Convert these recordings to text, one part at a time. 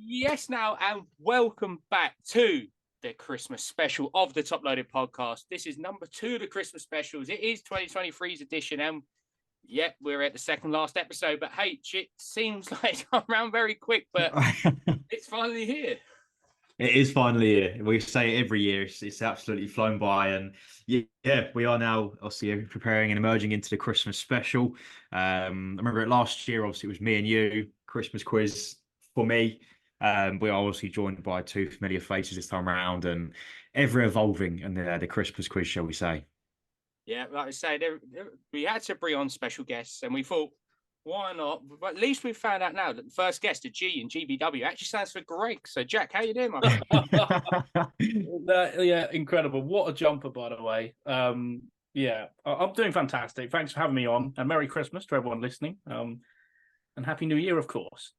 Yes, now, and welcome back to the Christmas special of the Top Loaded podcast. This is number 2 of the Christmas specials. It is 2023's edition, and we're at the second last episode. But hey, it seems like it's gone around very quick, but it's finally here. It is finally here. We say it every year. It's absolutely flown by, and yeah, we are now obviously preparing and emerging into the Christmas special. I remember it last year. Obviously, it was me and you Christmas quiz for me. We are obviously joined by two familiar faces this time around, and ever evolving. And the Christmas quiz, shall we say? Yeah, like I say, we had to bring on special guests, and we thought, why not? But at least we've found out now that the first guest, a G in GBW, actually stands for Greg. So, Jack, how you doing, my friend? Yeah, incredible. What a jumper, by the way. Yeah, I'm doing fantastic. Thanks for having me on. And Merry Christmas to everyone listening. And Happy New Year, of course.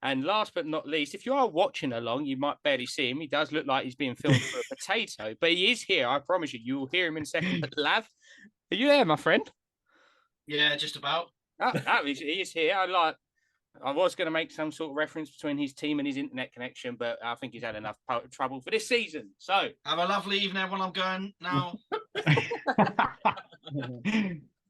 And last but not least, if you are watching along, you might barely see him. He does look like he's being filmed for a potato, but he is here. I promise you. You will hear him in a second. But Lav, are you there, my friend? Yeah, just about. He is here. I was going to make some sort of reference between his team and his internet connection, but I think he's had enough trouble for this season. So have a lovely evening, everyone. I'm going now.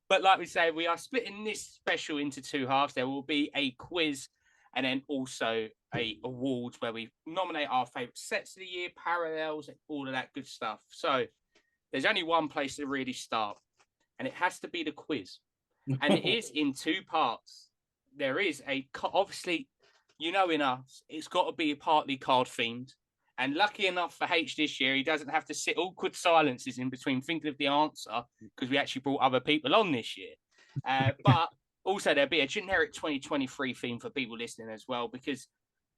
But like we say, we are splitting this special into two halves. There will be a quiz and then also a awards where we nominate our favourite sets of the year, parallels, and all of that good stuff. So there's only one place to really start, and it has to be the quiz. And it is in two parts. There is obviously, in us, it's got to be partly card themed. And lucky enough for H this year, he doesn't have to sit awkward silences in between thinking of the answer because we actually brought other people on this year. But also there'll be a generic 2023 theme for people listening as well, because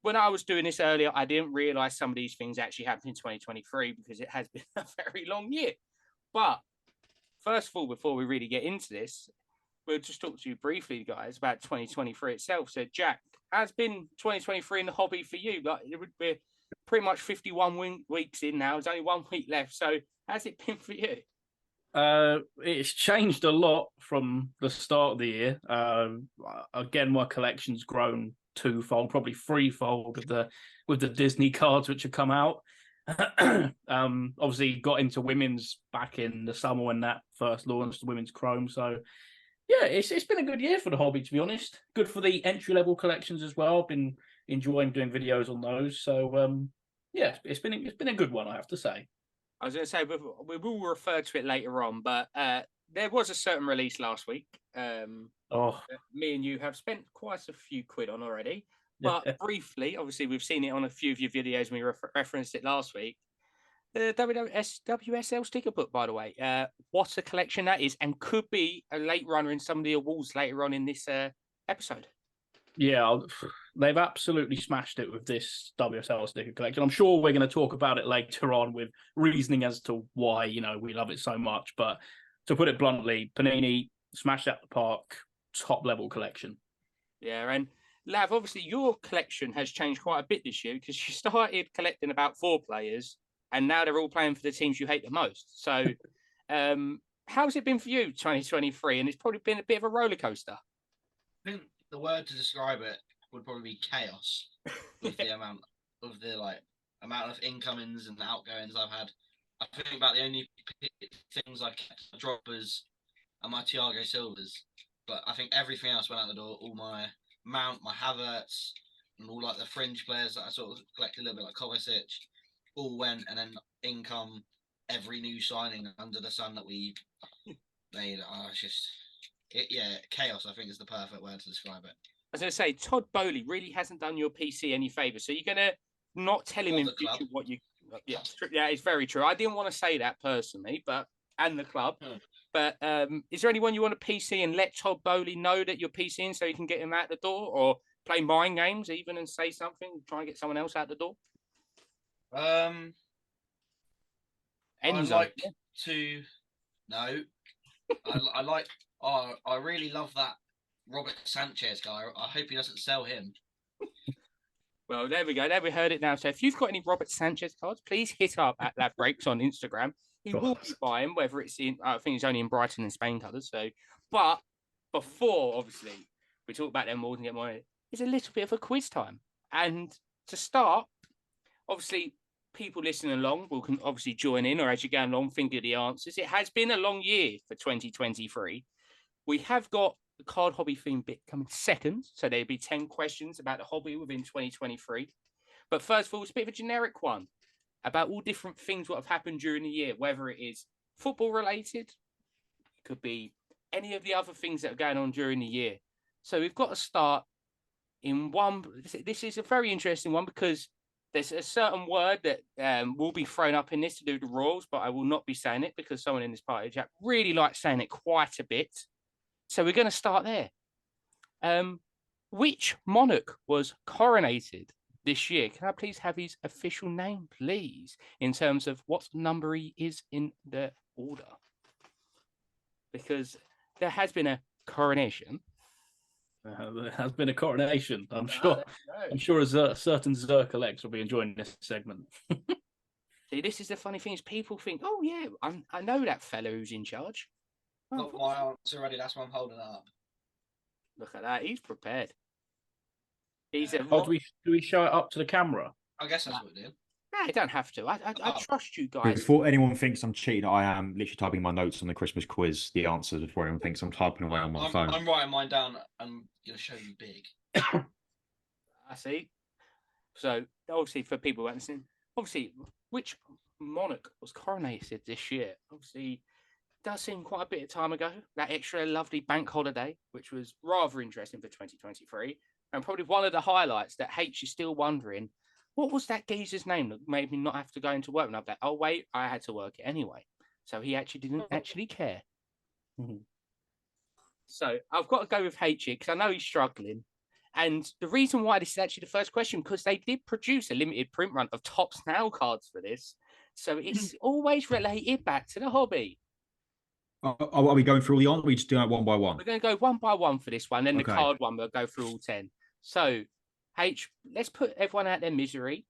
when I was doing this earlier, I didn't realise some of these things actually happened in 2023 because it has been a very long year. But first of all, before we really get into this, we'll just talk to you briefly, guys, about 2023 itself. So, Jack, has been 2023 in the hobby for you? Like, it would be pretty much 51 weeks in now. There's only 1 week left. So, how's it been for you? It's changed a lot from the start of the year. Again, my collection's grown twofold, probably threefold with the Disney cards which have come out. Obviously, got into women's back in the summer when that first launched, the women's Chrome. So, yeah, it's been a good year for the hobby, to be honest. Good for the entry-level collections as well. I've been enjoying doing videos on those. So, yeah, it's been a good one, I have to say. I was going to say, we will refer to it later on, but there was a certain release last week. Me and you have spent quite a few quid on already. But briefly, obviously, we've seen it on a few of your videos, and we referenced it last week. The WSL sticker book, by the way. What a collection that is, and could be a late runner in some of the awards later on in this episode. Yeah, they've absolutely smashed it with this WSL sticker collection. I'm sure we're going to talk about it later on with reasoning as to why, we love it so much. But to put it bluntly, Panini smashed out the park, top level collection. Yeah, and Lav, obviously your collection has changed quite a bit this year because you started collecting about 4 players, and now they're all playing for the teams you hate the most. So how's it been for you, 2023? And it's probably been a bit of a roller coaster. I think the word to describe it would probably be chaos with the amount of incomings and outgoings I've had. I think about the only things I kept, my droppers and my Thiago Silvas, but I think everything else went out the door. All my Mount, my Havertz, and all like the fringe players that I sort of collected a little bit, like Kovacic, all went, and then in come every new signing under the sun that we made. Chaos, I think, is the perfect word to describe it. I was going to say, Todd Bowley really hasn't done your PC any favours. So you're going to not tell him in future what you... Yeah, it's very true. I didn't want to say that personally, and the club. But is there anyone you want to PC and let Todd Bowley know that you're PCing so you can get him out the door, or play mind games even and say something, try and get someone else out the door? I really love that Robert Sanchez guy. I hope he doesn't sell him. Well, there we go. There we heard it now. So if you've got any Robert Sanchez cards, please hit up at LavBreaks on Instagram. He will be buying, whether it's in, I think it's only in Brighton and Spain colours. So, but before, obviously, we talk about them more and get more, it's a little bit of a quiz time. And to start, obviously, people listening along can obviously join in, or as you go along, think of the answers. It has been a long year for 2023. We have got the card hobby theme bit coming second, so there'll be 10 questions about the hobby within 2023. But first of all, it's a bit of a generic one about all different things what have happened during the year, whether it is football related, it could be any of the other things that are going on during the year. So we've got to start in one. This is a very interesting one because there's a certain word that will be thrown up in this to do with the rules, but I will not be saying it because someone in this party chat really likes saying it quite a bit. So we're going to start there. Which monarch was coronated this year? Can I please have his official name, please, in terms of what number he is in the order? Because there has been a coronation. There has been a coronation. I'm sure. I'm sure a certain Zerkalex will be enjoying this segment. See, this is the funny thing: is people think, "Oh yeah, I know that fellow who's in charge." Got my answer ready. That's why I'm holding it up. Look at that; he's prepared. He's Yeah. Do we show it up to the camera? I guess that's what we did. No, you don't have to. I trust you guys. Before anyone thinks I'm cheating, I am literally typing my notes on the Christmas quiz, the answers, before anyone thinks I'm typing away on my phone. I'm writing mine down. I'm going to show you big. I see. So, obviously, for people listening, obviously, which monarch was coronated this year? Obviously, does seem quite a bit of time ago. That extra lovely bank holiday, which was rather interesting for 2023, and probably one of the highlights that H is still wondering. What was that geezer's name that made me not have to go into work? And I'm like, oh, wait, I had to work it anyway. So he actually didn't actually care. So I've got to go with H here because I know he's struggling. And the reason why this is actually the first question, because they did produce a limited print run of top snail cards for this. So it's always related back to the hobby. Are we going through all the answers? We just doing it one by one. We're going to go one by one for this one. Then the Okay. card one, we'll go through all 10. So H, let's put everyone out their misery.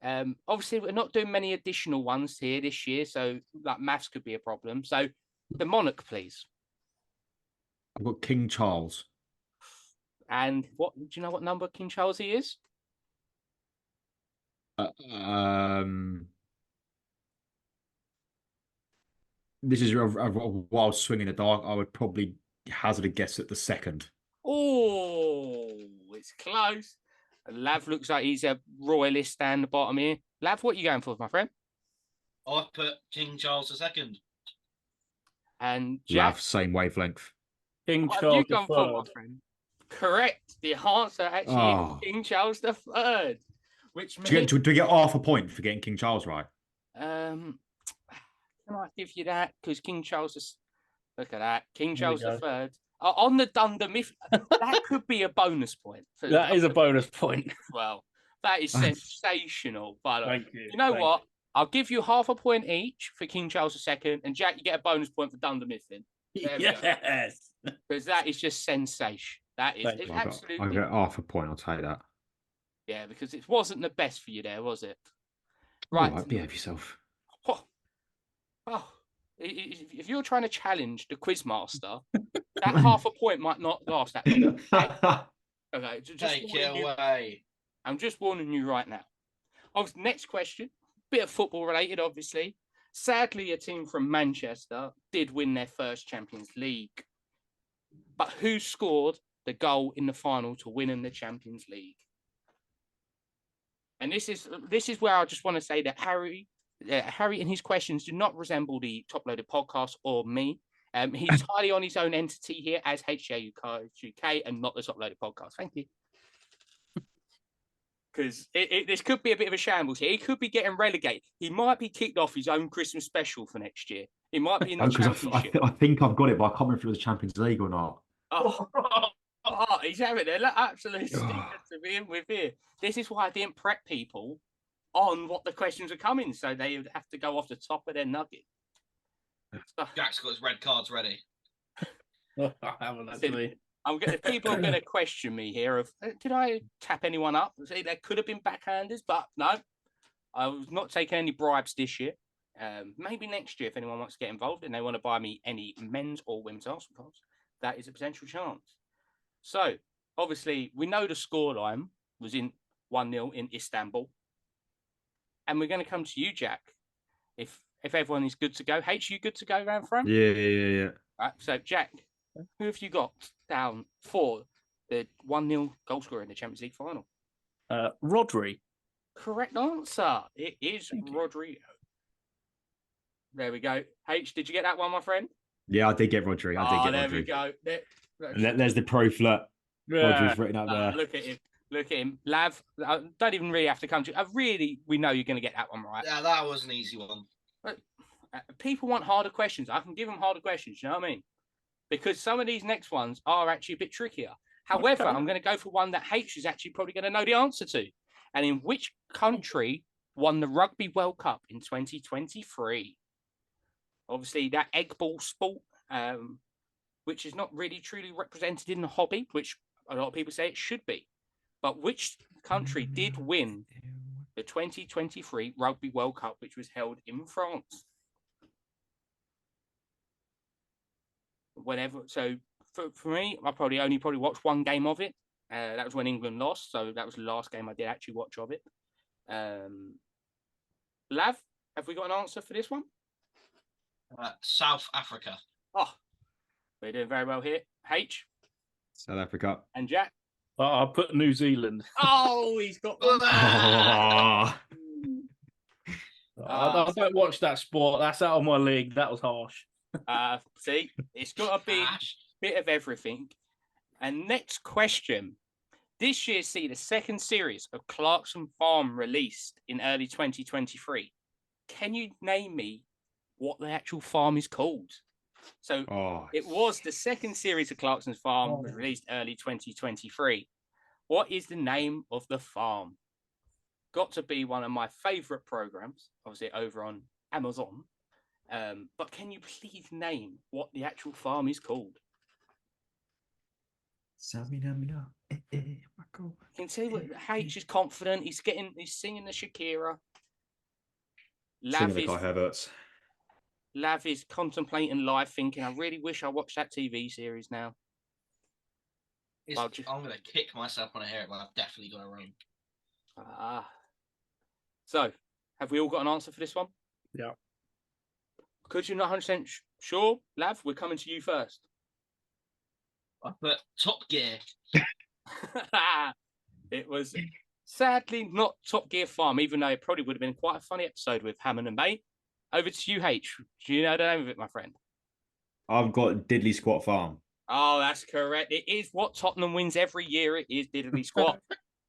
Obviously, we're not doing many additional ones here this year, so like maths could be a problem. So the monarch, please. I've got King Charles. And what do you know what number King Charles he is? This is a wild swing in the dark. I would probably hazard a guess at the second. Oh, it's close. Lav looks like he's a royalist down the bottom here. Lav, what are you going for, my friend? I've put King Charles II. And Jack, Lav, same wavelength. King what have Charles you gone for, my III. friend? Correct. The answer actually is King Charles III. Which means... do we get half a point for getting King Charles right? Can I give you that? Because King Charles is... Look at that. King Charles III. On the Dunder Myth, that could be a bonus point. That is a bonus point. Well, that is sensational. By the way, Thank you. You know what? I'll give you half a point each for King Charles II, and Jack, you get a bonus point for Dunder Mifflin. Yes. Because that is just sensation. That is Thank you. absolutely. I'll get half a point. I'll take that. Yeah, because it wasn't the best for you there, was it? Right. All right, behave yourself. Oh, if you're trying to challenge the Quizmaster, that half a point might not last that long. Okay, just Take it away. I'm just warning you right now. Next question, bit of football related, obviously. Sadly, a team from Manchester did win their first Champions League. But who scored the goal in the final to win in the Champions League? And this is where I just want to say that Harry and his questions do not resemble the Top Loaded podcast or me. He's entirely on his own entity here as HJU UK and not the Top Loaded podcast. Thank you. Because this could be a bit of a shambles here. He could be getting relegated. He might be kicked off his own Christmas special for next year. He might be in the Championship. I think I've got it, but I can't remember if it was the Champions League or not. He's having an absolute stinker to be in with here. This is why I didn't prep people on what the questions are coming, so they would have to go off the top of their nugget. Jack's got his red cards ready. I haven't actually. People are going to question me here of, did I tap anyone up? See, there could have been backhanders, but no. I was not taking any bribes this year. Maybe next year, if anyone wants to get involved and they want to buy me any men's or women's Arsenal cards, that is a potential chance. So, obviously, we know the scoreline was in 1-0 in Istanbul. And we're going to come to you, Jack. If everyone is good to go. H, you good to go round front? Yeah. Right, so, Jack, who have you got down for the 1-0 goal scorer in the Champions League final? Rodri. Correct answer. It is Thank you. Rodri. There we go. H, did you get that one, my friend? Yeah, I did get Rodri. There we go. There's the pro flat. Rodri's written up there. Look at him. Look at him. Lav, I don't even really have to come to you. We know you're going to get that one right. Yeah, that was an easy one. People want harder questions. I can give them harder questions. You know what I mean? Because some of these next ones are actually a bit trickier. However, Okay. I'm going to go for one that H is actually probably going to know the answer to. And in which country won the Rugby World Cup in 2023? Obviously, that egg ball sport, which is not really truly represented in the hobby, which a lot of people say it should be. But which country did win the 2023 Rugby World Cup, which was held in France? Whenever, so for me, I probably watched one game of it. That was when England lost, so that was the last game I did actually watch of it. Lav, have we got an answer for this one? South Africa. Oh, we're doing very well here. H South Africa. and Jack. I put New Zealand. Oh, he's got one. Oh. I don't watch that sport. That's out of my league. That was harsh. See, it's got a bit of everything. And next question. This year see the second series of Clarkson Farm released in early 2023. Can you name me what the actual farm is called? So it was the second series of Clarkson's Farm was released early 2023. What is the name of the farm? Got to be one of my favorite programs, obviously over on Amazon. But can you please name what the actual farm is called? You can see what H is confident. He's singing the Shakira. Lav is contemplating life, thinking, I really wish I watched that TV series now. I'm going to kick myself when I hear it, but I've definitely got it wrong. So, have we all got an answer for this one? Yeah. Because you're not 100% sure, Lav, we're coming to you first. I put Top Gear. It was sadly not Top Gear Farm, even though it probably would have been quite a funny episode with Hammond and May. Over to you, H. Do you know the name of it, my friend? I've got Diddley Squat Farm. Oh, that's correct. It is what Tottenham wins every year. It is Diddley Squat.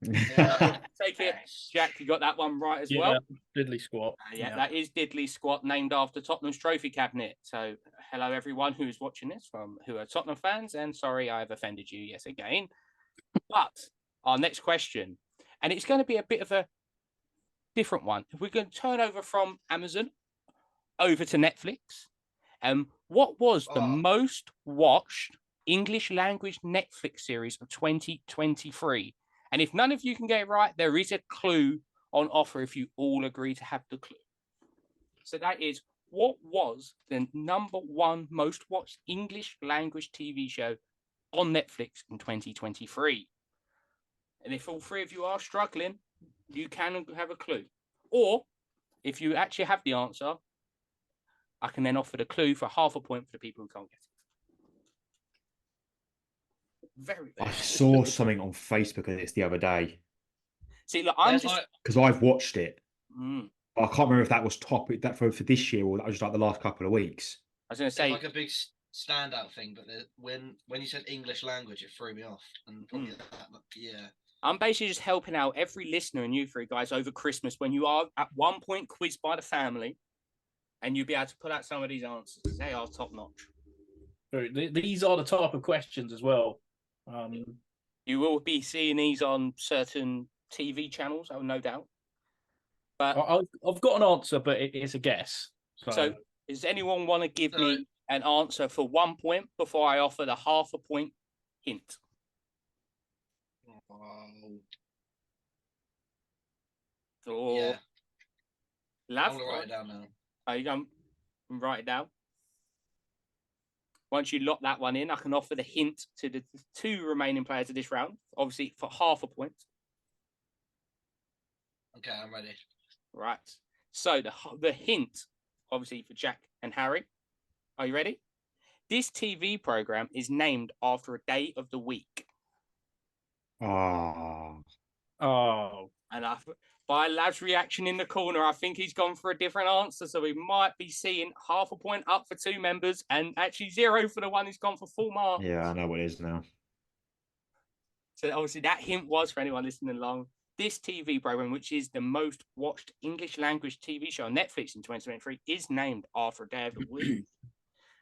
Take it, Jack. You got that one right as well. Diddley Squat. That is Diddley Squat, named after Tottenham's trophy cabinet. So, hello everyone who is watching this who are Tottenham fans, and sorry I have offended you yet again. But our next question, and it's going to be a bit of a different one. We're going to turn over from Amazon over to Netflix. What was the most watched English language Netflix series of 2023? And if none of you can get it right, there is a clue on offer if you all agree to have the clue. So that is, what was the number one most watched English language TV show on Netflix in 2023? And if all three of you are struggling, you can have a clue. Or if you actually have the answer, I can then offer the clue for half a point for the people who can't get it. I saw something on Facebook of this the other day. See, look, I'm just because I've watched it. I can't remember if that was top that for this year or that was just like the last couple of weeks. I was going to say like a big standout thing, but when you said English language, it threw me off. And probably I'm basically just helping out every listener and you three guys over Christmas when you are at one point quizzed by the family, and you'll be able to put out some of these answers. They are top notch. These are the type of questions as well. You will be seeing these on certain TV channels, oh, no doubt. But I've got an answer, but it's a guess. So does anyone want to give me an answer for 1 point before I offer the half a point hint? Yeah. Lav, I'm going to write it down now. Are you going to write it down? Once you lock that one in, I can offer the hint to the two remaining players of this round, obviously for half a point. Okay, I'm ready. Right. So the hint, obviously, for Jack and Harry. Are you ready? This TV program is named after a day of the week. Oh. And by Lav's reaction in the corner, I think he's gone for a different answer. So we might be seeing half a point up for 2 members and actually 0 for the one who's gone for full marks. Yeah, I know what it is now. So obviously that hint was for anyone listening along. This TV program, which is the most watched English language TV show on Netflix in 2023, is named after a day of the week.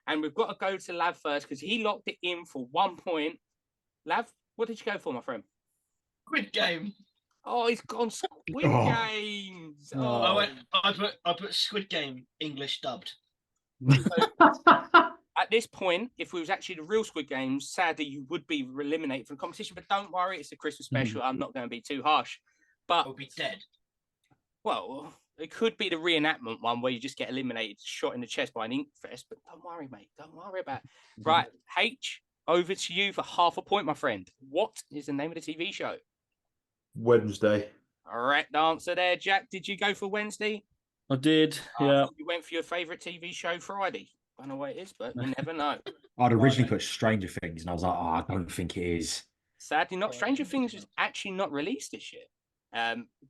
And we've got to go to Lav first because he locked it in for 1 point. Lav, what did you go for, my friend? Squid Game. Oh, he's gone Squid Games. Oh. I put Squid Game English dubbed. At this point, if we was actually the real Squid Games, sadly you would be eliminated from the competition. But don't worry, it's a Christmas special. I'm not going to be too harsh. But I would be dead. Well, it could be the reenactment one where you just get eliminated, shot in the chest by an ink vest. But don't worry, mate. Don't worry about it. Right, H, over to you for half a point, my friend. What is the name of the TV show? Wednesday. Correct answer there, Jack. Did you go for Wednesday? I did, yeah. You went for your favourite TV show, Friday. I don't know what it is, but you never know. I'd originally put Stranger Things, and I was like, I don't think it is. Sadly, not. Stranger Things was actually not released this year.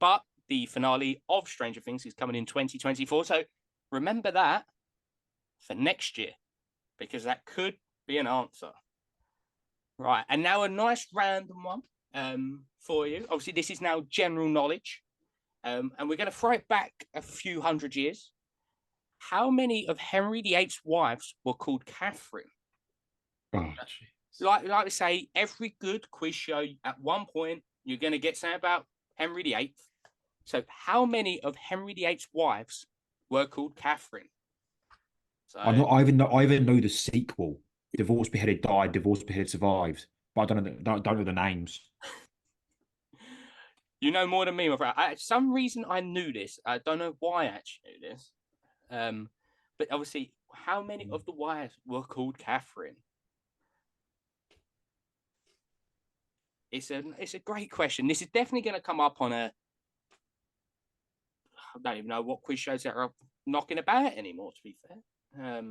But the finale of Stranger Things is coming in 2024. So remember that for next year, because that could be an answer. Right. And now a nice random one for you. Obviously, this is now general knowledge. And we're going to throw it back a few hundred years. How many of Henry VIII's wives were called Catherine? Oh, Like we say, every good quiz show, at one point, you're going to get something about Henry VIII. So how many of Henry VIII's wives were called Catherine? So, I even know the sequel. Divorce Beheaded Died, Divorce Beheaded Survived. But I don't know the names. You know more than me, my friend. Some reason I knew this. I don't know why I actually knew this. But obviously, how many of the wives were called Catherine? It's a great question. This is definitely going to come up on I don't even know what quiz shows that are knocking about anymore, to be fair.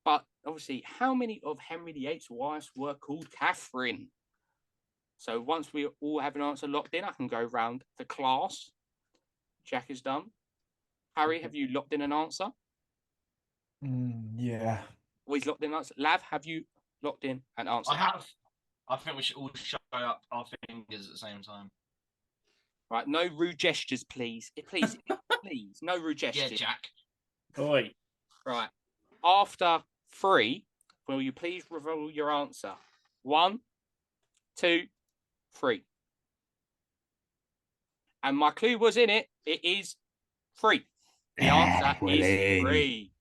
But obviously, how many of Henry VIII's wives were called Catherine? So once we all have an answer locked in, I can go round the class. Jack is done. Harry, have you locked in an answer? Yeah. Always locked in an answer. Lav, have you locked in an answer? I have. I think we should all show up our fingers at the same time. Right, no rude gestures, please. Please, please, no rude gestures. Yeah, Jack. Oi. Right. After 3, will you please reveal your answer? 1, 2, 3. And my clue was in it. It is 3. The answer is 3.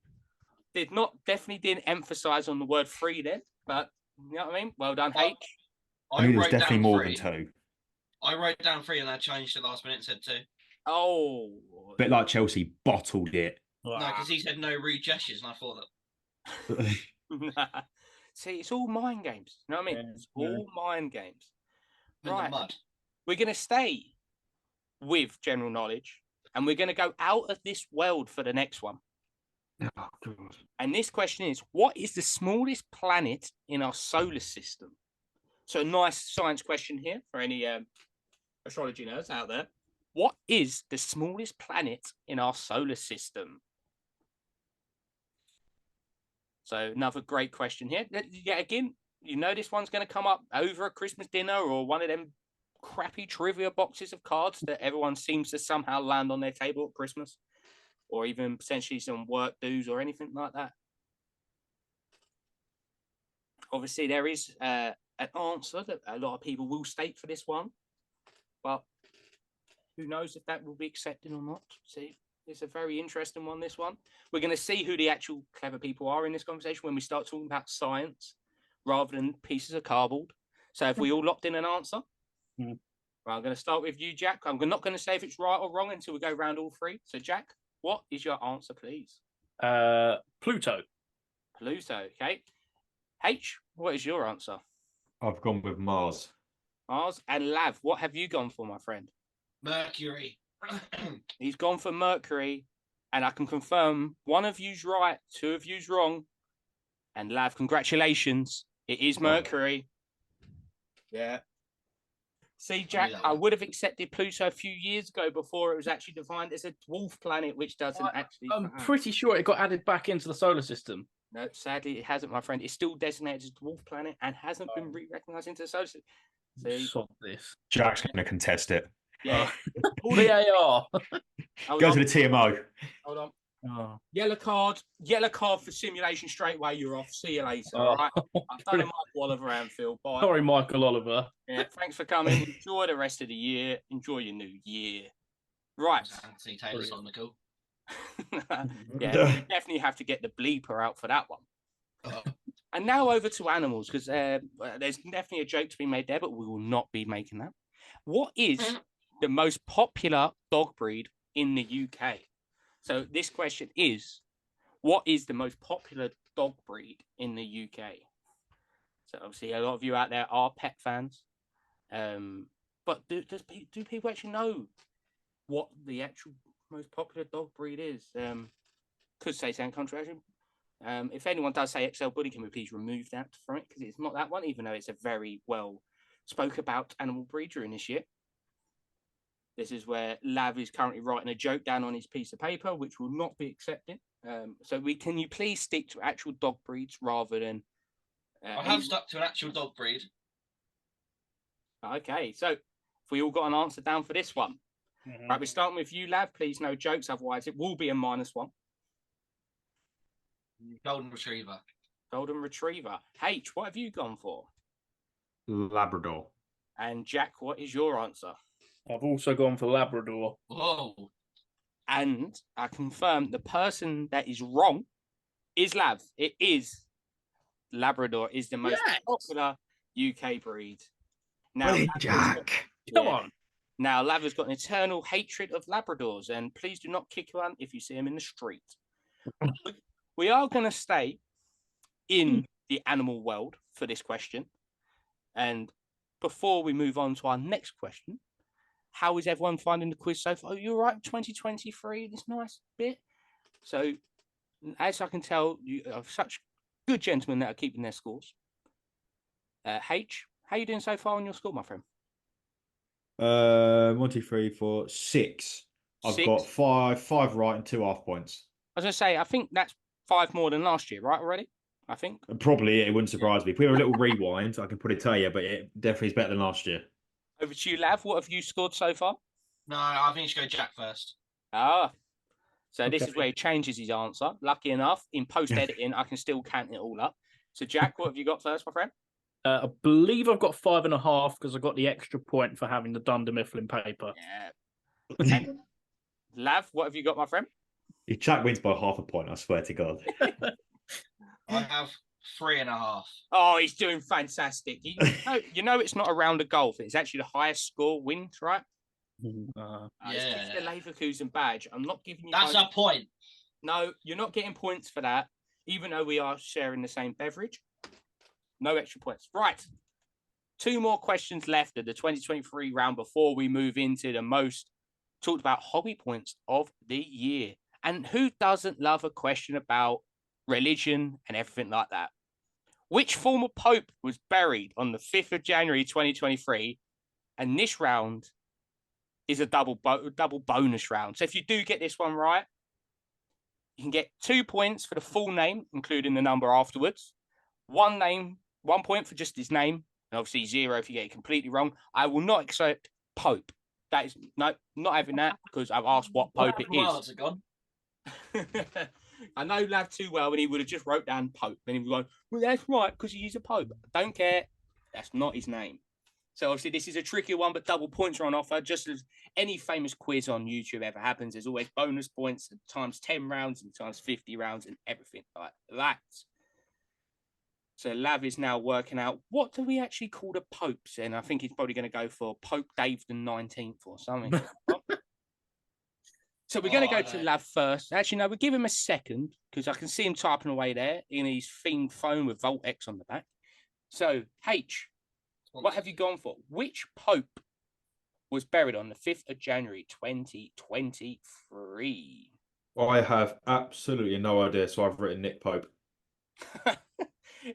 Definitely didn't emphasize on the word 3 then, but you know what I mean? Well done, H. I knew there was definitely more than 2. I wrote down 3 and I changed it last minute and said 2. Oh. A bit like Chelsea bottled it. No, because he said no rude gestures, and I thought that. See, it's all mind games. You know what I mean? It's all mind games. Right. The mud. We're going to stay with general knowledge, and we're going to go out of this world for the next one. Oh, God. And this question is, what is the smallest planet in our solar system? So a nice science question here for any astrology nerds out there. What is the smallest planet in our solar system? So another great question here. Yeah, again, you know this one's going to come up over a Christmas dinner or one of them crappy trivia boxes of cards that everyone seems to somehow land on their table at Christmas, or even potentially some work dues or anything like that. Obviously, there is an answer that a lot of people will state for this one, but who knows if that will be accepted or not. See, it's a very interesting one, this one. We're going to see who the actual clever people are in this conversation when we start talking about science rather than pieces of cardboard. So have we all locked in an answer? Mm. Well, I'm going to start with you, Jack. I'm not going to say if it's right or wrong until we go round all 3. So, Jack, what is your answer, please? Pluto. Pluto, okay. H, what is your answer? I've gone with Mars. Mars. And Lav, what have you gone for, my friend? Mercury. He's gone for Mercury, and I can confirm one of you's right, two of you's wrong. And Lav, congratulations. It is Mercury. Yeah. See, Jack, I would have accepted Pluto a few years ago before it was actually defined as a dwarf planet, which doesn't actually. I'm pretty sure it got added back into the solar system. No, sadly, it hasn't, my friend. It's still designated as a dwarf planet and hasn't been re-recognized into the solar system. See? Sod this. Jack's going to contest it. Yeah. VAR. Go to the TMO. Hold on. Oh. Yellow card for simulation straight away. You're off. See you later. All right. I've done a Michael Oliver Anfield. Bye. Sorry, Michael Oliver. Yeah, thanks for coming. Enjoy the rest of the year. Enjoy your new year. Right. Anthony Taylor's on the go. Yeah, you definitely have to get the bleeper out for that one. And now over to animals, because there's definitely a joke to be made there, but we will not be making that. What is the most popular dog breed in the UK? So this question is, what is the most popular dog breed in the UK? So obviously a lot of you out there are pet fans. But do people actually know what the actual most popular dog breed is? Could say something controversial. If anyone does say XL Bully, can we please remove that from it? Because it's not that one, even though it's a very well spoke about animal breed during this year. This is where Lav is currently writing a joke down on his piece of paper, which will not be accepted. Can you please stick to actual dog breeds rather than... I have stuck to an actual dog breed. Okay, so if we all got an answer down for this one. Mm-hmm. Right, we're starting with you, Lav. Please, no jokes, otherwise it will be a -1. Golden Retriever. Golden Retriever. H, what have you gone for? Labrador. And Jack, what is your answer? I've also gone for Labrador. Whoa. And I confirm the person that is wrong is Lav. It is Labrador is the most popular UK breed. Now, Jack. Come on. Now, Lav has got an eternal hatred of Labradors, and please do not kick one if you see him in the street. We are going to stay in the animal world for this question. And before we move on to our next question, how is everyone finding the quiz so far? Are you all right? 2023, this nice bit. So, as I can tell, you are such good gentlemen that are keeping their scores. H, how are you doing so far on your score, my friend? 1, 2, 3, 4, 6. I've got five right and 2 half points. I was going to say, I think that's 5 more than last year, right, already? I think. Probably, it wouldn't surprise me. If we have a little rewind, I can probably tell you, but it definitely is better than last year. Over to you, Lav. What have you scored so far? No, I think you should go Jack first. So this is where he changes his answer. Lucky enough, in post-editing, I can still count it all up. So, Jack, what have you got first, my friend? I believe I've got 5.5 because I got the extra point for having the Dunder Mifflin paper. Yeah. Lav, what have you got, my friend? If Jack wins by half a point, I swear to God. I have 3.5. Oh, he's doing fantastic. You know it's not a round of golf. It's actually the highest score wins, right? It's just the Leverkusen badge. I'm not giving you... That's a point. No, you're not getting points for that, even though we are sharing the same beverage. No extra points. Right. 2 more questions left of the 2023 round before we move into the most talked about hobby points of the year. And who doesn't love a question about religion and everything like that? Which former pope was buried on the 5th of January 2023? And this round is a double bonus round. So if you do get this one right, you can get 2 points for the full name, including the number afterwards. 1 point for just his name, and obviously 0 if you get it completely wrong. I will not accept Pope. That is not having that because I've asked what Pope it is. I know Lav too well, and he would have just wrote down Pope, and he would go, "Well, that's right because he's a Pope." I don't care. That's not his name. So obviously this is a tricky one, but double points are on offer. Just as any famous quiz on YouTube ever happens, there's always bonus points times 10 rounds and times 50 rounds and everything like that. So Lav is now working out, what do we actually call the popes? And I think he's probably going to go for Pope Dave the 19th or something. So we're going to go to Lav first. Actually, no, we'll give him a second because I can see him typing away there in his themed phone with Volt X on the back. So, H, what have you gone for? Which pope was buried on the 5th of January 2023? I have absolutely no idea, so I've written Nick Pope.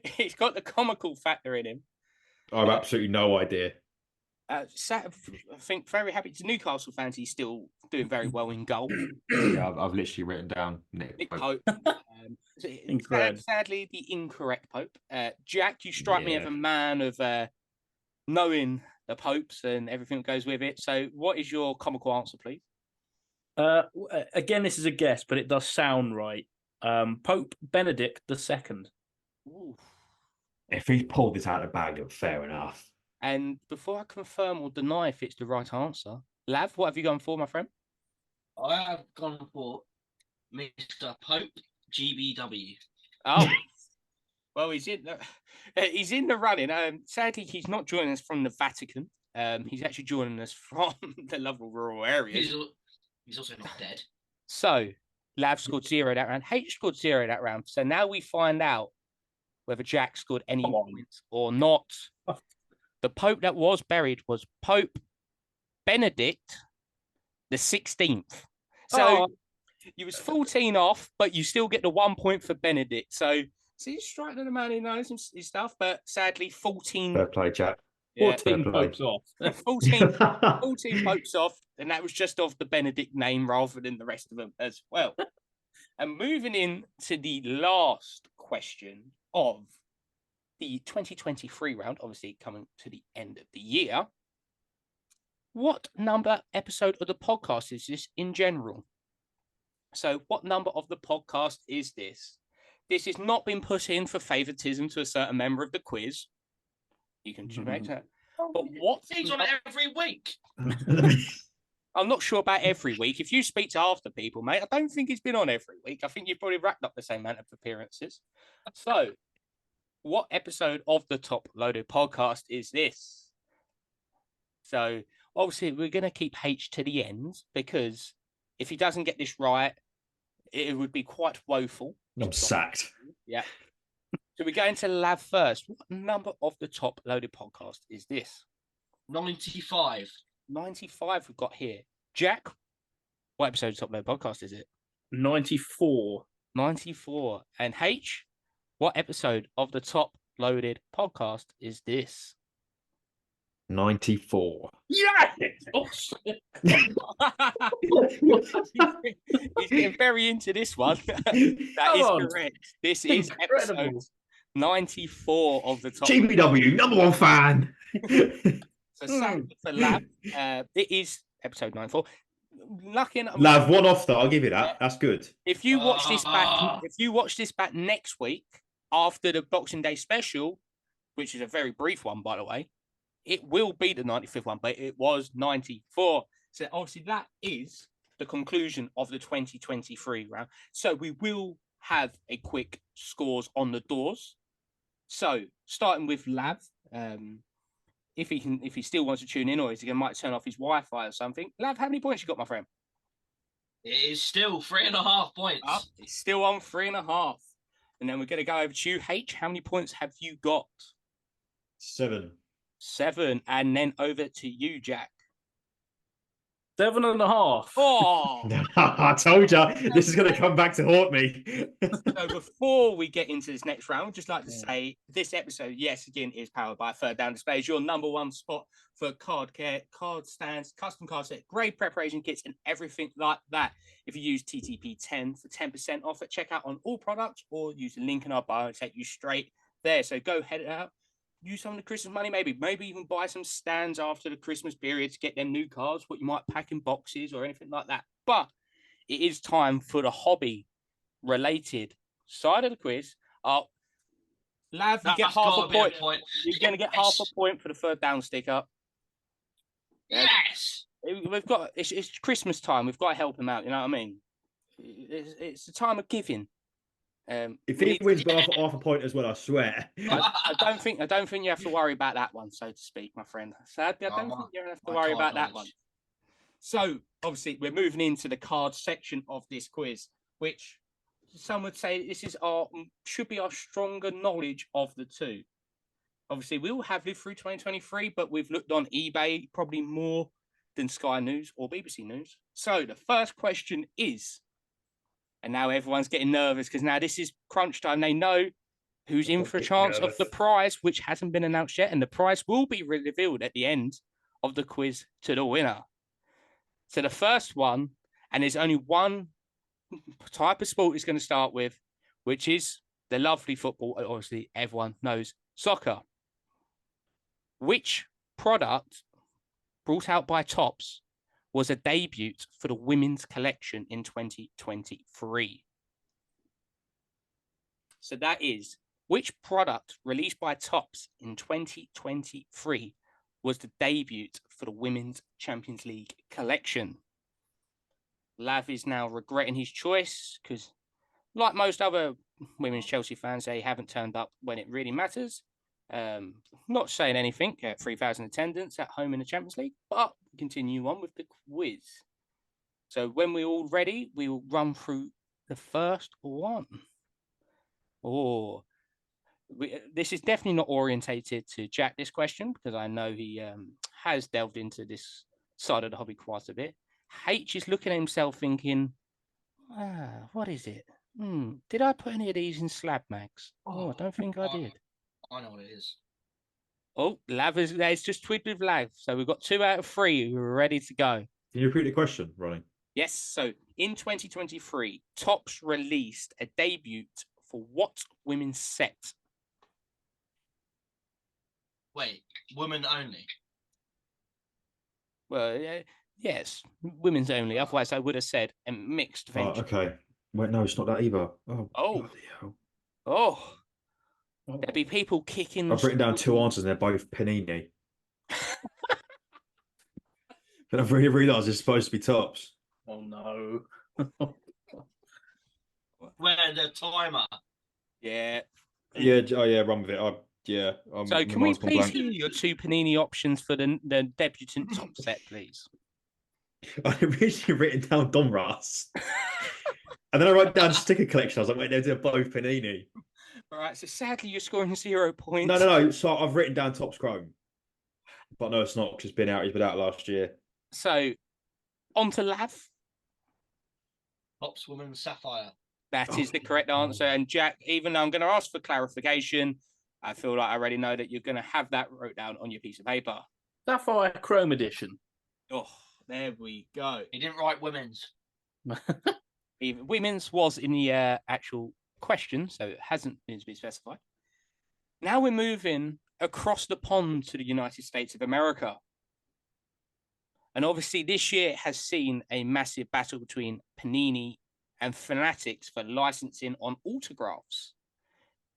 He's got the comical factor in him. I've absolutely no idea. I think very happy to Newcastle fans. He's still doing very well in goal. Yeah, I've literally written down Nick Pope. Incredible. Sadly, the incorrect Pope. Jack, you strike me as a man of knowing the popes and everything that goes with it. So, what is your comical answer, please? Again, this is a guess, but it does sound right. Pope Benedict II. Ooh. If he pulled this out of the bag, then fair enough. And before I confirm or deny if it's the right answer, Lav, what have you gone for, my friend? I have gone for Mr. Pope GBW. Oh, well, he's in the running. Sadly, he's not joining us from the Vatican. He's actually joining us from the lovely rural areas. He's also not dead. So, Lav scored 0 that round. H scored 0 that round. So now we find out whether Jack scored any points or not. The Pope that was buried was Pope Benedict the 16th. So you was 14 off, but you still get the 1 point for Benedict. So he's striking the man who knows his stuff, but sadly 14. Fair play, Jack. 14 popes off. 14 popes off, and that was just off the Benedict name rather than the rest of them as well. And moving in to the last question of the 2023 round, obviously coming to the end of the year. What number episode of the podcast is this in general? So what number of the podcast is this? This has not been put in for favoritism to a certain member of the quiz. You can make that. But what He's on every week. I'm not sure about every week. If you speak to half the people, mate, I don't think he's been on every week. I think you've probably racked up the same amount of appearances. So, what episode of the Top Loaded podcast is this? So, obviously, we're going to keep H to the end because if he doesn't get this right, it would be quite woeful. I'm sacked. Yeah. So, we're going to Lav first. What number of the Top Loaded podcast is this? 95. 95 we've got here. Jack, what episode of Top Load Podcast is it? 94. 94. And H, what episode of the Top Loaded Podcast is this? 94. Yes! Oh, He's getting very into this one. That is correct. This is episode 94 of the Top GBW, number one fan. So sadly for Lav, it is episode 94. Lucky enough, Lav, one off though. I'll give you that. Yeah. That's good. If you watch this back, next week after the Boxing Day special, which is a very brief one by the way, it will be the 95th one, but it was 94. So obviously that is the conclusion of the 2023 round. So we will have a quick scores on the doors. So starting with Lav. If he still wants to tune in, or is he might turn off his Wi-Fi or something. Lav, how many points you got, my friend? It is still 3.5 points. It's still on 3.5. And then we're going to go over to you, H. How many points have you got? 7. 7. And then over to you, Jack. 7.5. Oh, I told you this is going to come back to haunt me. So before we get into this next round, I'd just like to say this episode, yes, again, is powered by Third Down Displays, your number one spot for card care, card stands, custom card set, grade preparation kits, and everything like that. If you use TTP10 for 10% off at checkout on all products, or use the link in our bio and take you straight there. So go head out. Use some of the Christmas money, maybe even buy some stands after the Christmas period to get them new cards, what you might pack in boxes or anything like that. But it is time for the hobby-related side of the quiz. Lav, you get half a point. You're going to get half a point for the third down sticker. Yes! We've got it's Christmas time. We've got to help him out. You know what I mean? It's the time of giving. If he wins by half a point as well, I swear. I don't think you have to worry about that one, so to speak, my friend. Sadly, I don't think you have to worry about that one. So, obviously, we're moving into the card section of this quiz, which some would say this is should be our stronger knowledge of the two. Obviously, we all have lived through 2023, but we've looked on eBay probably more than Sky News or BBC News. So the first question is, and now everyone's getting nervous because now this is crunch time. They know who's in for a chance of the prize, which hasn't been announced yet, and the prize will be revealed at the end of the quiz to the winner. So the first one, and there's only one type of sport it's going to start with, which is the lovely football. Obviously, everyone knows soccer. Which product brought out by Topps was a debut for the women's collection in 2023? So that is, which product released by Topps in 2023 was the debut for the Women's Champions League collection? Lav is now regretting his choice because, like most other women's Chelsea fans, they haven't turned up when it really matters. Not saying anything at 3,000 attendance at home in the Champions League, but continue on with the quiz. So when we're all ready, we will run through the first one. This is definitely not orientated to Jack, this question, because I know he has delved into this side of the hobby quite a bit. H is looking at himself thinking, what is it? Did I put any of these in slab mags? Oh, I don't think I did. I know what it is. Oh, Lav is there's just tweaked with Lav. So we've got 2 out of 3 who are ready to go. Can you repeat the question, Ronnie? Yes. So in 2023, Topps released a debut for what women's set? Wait, women only? Well, yes, women's only. Otherwise, I would have said a mixed venture. Okay. Wait, no, it's not that either. Oh. Bloody hell. Oh. There'd be people kicking. I've written down 2 answers and they're both Panini. But I've really realised it's supposed to be Topps. Oh no. Where the timer? Yeah. Yeah, oh yeah, run with it. So can we please hear your 2 Panini options for the debutant top set, please? I originally written down Donruss. And then I wrote down sticker collection. I was like, wait, they're both Panini. All right, so sadly you're scoring 0 points. No. So I've written down Topps Chrome. But no, it's not, because he's been out last year. So, on to Lav. Topps Women's Sapphire. That is the correct answer. And Jack, even though I'm going to ask for clarification, I feel like I already know that you're going to have that wrote down on your piece of paper. Sapphire Chrome Edition. Oh, there we go. He didn't write women's. Even women's was in the actual question, so it hasn't been specified. Now we're moving across the pond to the United States of America. And obviously this year has seen a massive battle between Panini and Fanatics for licensing on autographs.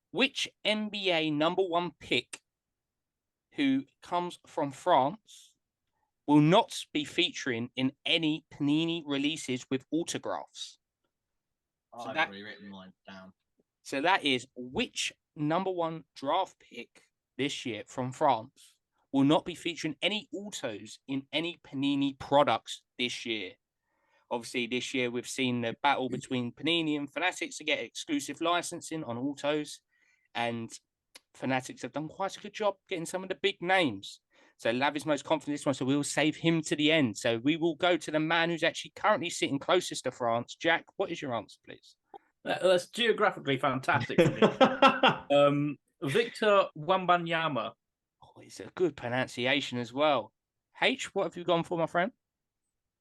Which NBA #1 pick who comes from France will not be featuring in any Panini releases with autographs? I've already written mine down. So that is, which #1 draft pick this year from France will not be featuring any autos in any Panini products this year? Obviously, this year we've seen the battle between Panini and Fanatics to get exclusive licensing on autos, and Fanatics have done quite a good job getting some of the big names. So Lav is most confident in this one, so we will save him to the end. So we will go to the man who's actually currently sitting closest to France. Jack, what is your answer, please? That's geographically fantastic. Victor Wembanyama. Oh, it's a good pronunciation as well. H, what have you gone for, my friend?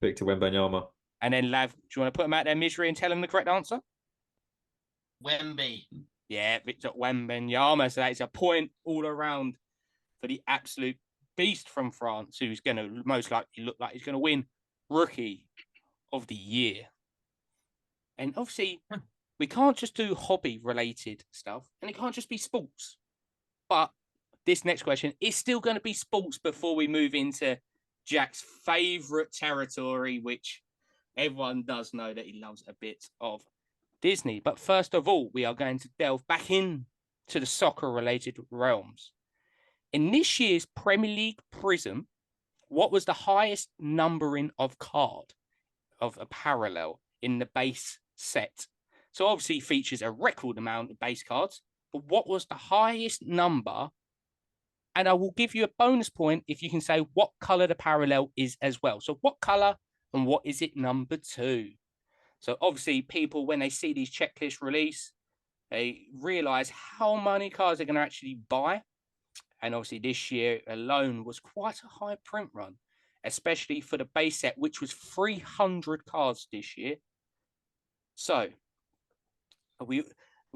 Victor Wembanyama. And then Lav, do you want to put him out their misery and tell him the correct answer? Wemby. Yeah, Victor Wembanyama. So that's a point all around for the absolute beast from France, who's going to most likely look like he's going to win Rookie of the Year. And obviously, we can't just do hobby-related stuff, and it can't just be sports. But this next question is still going to be sports before we move into Jack's favourite territory, which everyone does know that he loves a bit of Disney. But first of all, we are going to delve back in to the soccer-related realms. In this year's Premier League Prism, what was the highest numbering of card of a parallel in the base set? So obviously features a record amount of base cards, but what was the highest number And I will give you a bonus point if you can say what color the parallel is as well. So what color and what is it number 2? So obviously people, when they see these checklists release, they realize how many cards they're going to actually buy. And obviously this year alone was quite a high print run, especially for the base set, which was 300 cards this year. So are we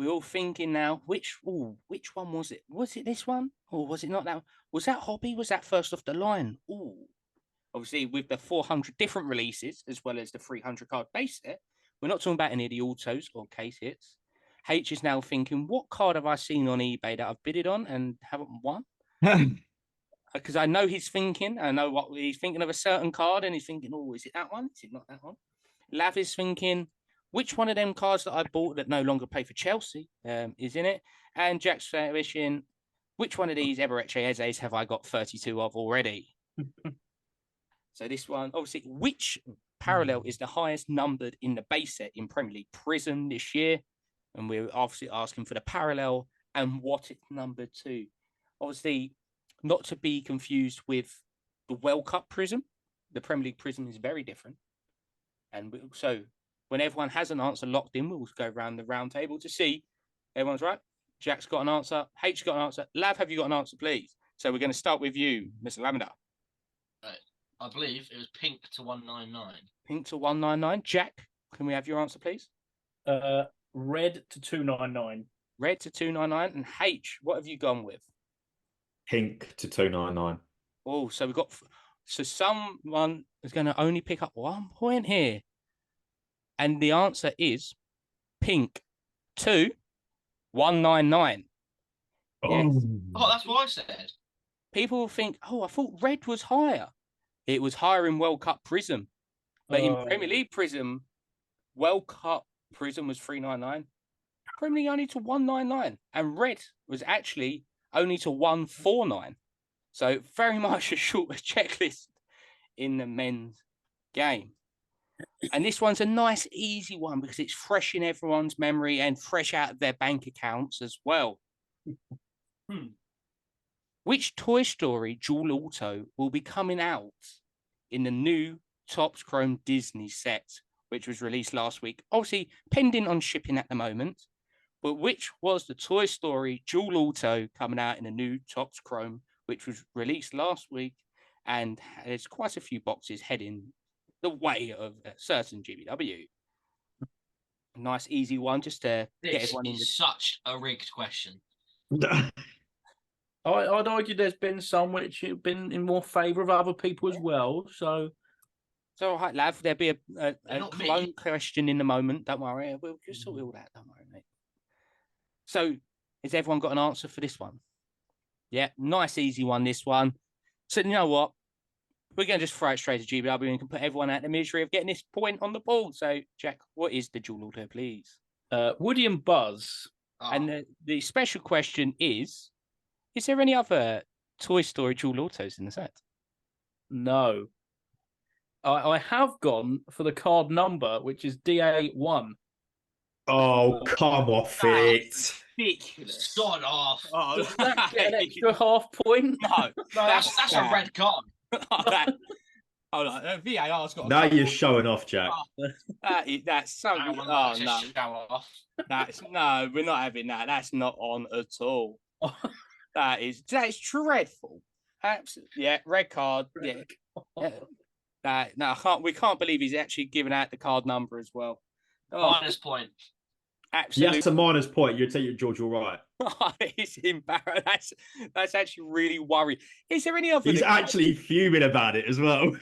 all thinking now, which one was it? Was it this one? Or was it not that one? Was that Hobby? Was that first off the line? Obviously with the 400 different releases, as well as the 300 card base set, we're not talking about any of the autos or case hits. H is now thinking, what card have I seen on eBay that I've bidded on and haven't won? Because I know he's thinking. I know what he's thinking of, a certain card, and he's thinking, oh, is it that one? Is it not that one? Lav is thinking, which one of them cards that I bought that no longer play for Chelsea is in it? And Jack's wishing, which one of these Eberechi have I got 32 of already? So this one, obviously, which parallel is the highest numbered in the base set in Premier League Prism this year? And we're obviously asking for the parallel and what it's numbered to. Obviously, not to be confused with the World Cup Prism. The Premier League Prism is very different. And so when everyone has an answer locked in, we'll go around the round table to see everyone's right. Jack's got an answer. H got an answer. Lav, have you got an answer, please? So we're going to start with you, Mr. Lavender. Right. I believe it was pink to 199. Pink to 199. Jack, can we have your answer, please? Red to 299. Red to 299. And H, what have you gone with? Pink to 299. Oh, so we've got... So someone is going to only pick up 1 point here. And the answer is pink to 199. Yes. Oh, that's what I said. People will think, oh, I thought red was higher. It was higher in World Cup Prism. But in Premier League Prism, World Cup Prism was 399. Premier League only to 199. And red was actually only to 149. So very much a shorter checklist in the men's game. And this one's a nice, easy one because it's fresh in everyone's memory and fresh out of their bank accounts as well. Which Toy Story Dual Auto will be coming out in the new Topps Chrome Disney set, which was released last week? Obviously, pending on shipping at the moment. But which was the Toy Story Dual Auto coming out in the new Topps Chrome, which was released last week? And there's quite a few boxes heading the way of a certain GBW. Nice, easy one, just to get everyone in. Such a rigged question. I'd argue there's been some which have been in more favour of other people as well. So it's all right, Lav. There'll be a clone question in the moment. Don't worry. We'll just sort all that. Don't worry, mate. So, has everyone got an answer for this one? Yeah, nice, easy one, this one. So, you know what? We're going to just throw it straight to GBW and can put everyone out the misery of getting this point on the board. So, Jack, what is the dual auto, please? Woody and Buzz. Oh. And the special question is there any other Toy Story dual autos in the set? No. I have gone for the card number, which is DA1. Oh, come off it. Ridiculous. Sod off. Oh, Does that get an extra half point? No, That's a red card. Hold on, VAR's got. Now you're showing off, Jack. That's so. I Oh would no, like to show off. no, we're not having that. That's not on at all. That's dreadful. Absolutely, yeah. Red card. Yeah. No, we can't believe he's actually given out the card number as well. Oh, Minus point. absolutely. Yes, a minus point. You'd take your George all right. It's embarrassing. That's actually really worrying. Is there any other? He's actually fuming about it as well.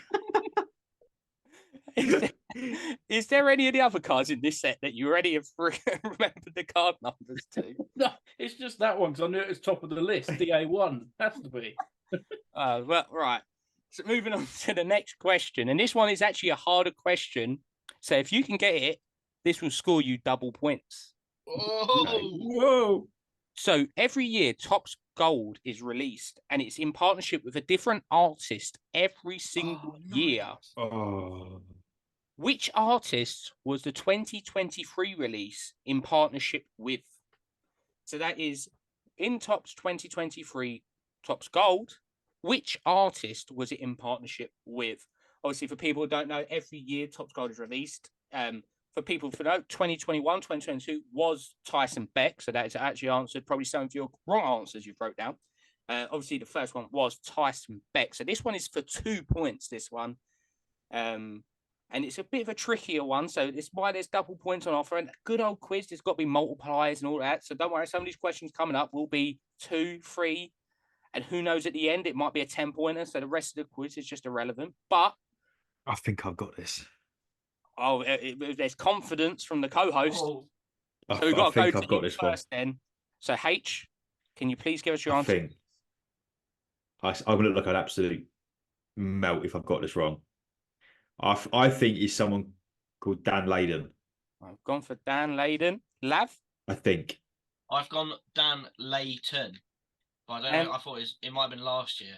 Is there any of the other cards in this set that you already have remembered the card numbers to? No, it's just that one because I knew it was top of the list. DA1 has to be. Well, right. So moving on to the next question, and this one is actually a harder question. So if you can get it, this will score you double points. Whoa! So every year, Topps Gold is released, and it's in partnership with a different artist every single year. Oh. Which artist was the 2023 release in partnership with? So that is in Topps 2023 Topps Gold, which artist was it in partnership with? Obviously, for people who don't know, every year Topps Gold is released. For people who know, 2021, 2022 was Tyson Beck. So that is actually answered probably some of your wrong answers you've wrote down. Obviously, the first one was Tyson Beck. So this one is for 2 points, this one. And it's a bit of a trickier one. So it's why there's double points on offer. And a good old quiz, there's got to be multipliers and all that. So don't worry, some of these questions coming up will be 2, 3. And who knows at the end, it might be a 10-pointer. So the rest of the quiz is just irrelevant. But I think I've got this. There's confidence from the co-host. So we've got to go I've to got you this first then. So H, can you please give us your I answer? think I'm going to look like an absolute melt if I've got this wrong. I think it's someone called Dan Layden. I've gone for Dan Layden. Lav? I think. I've gone Dan Layton. But I don't know. I thought it might have been last year.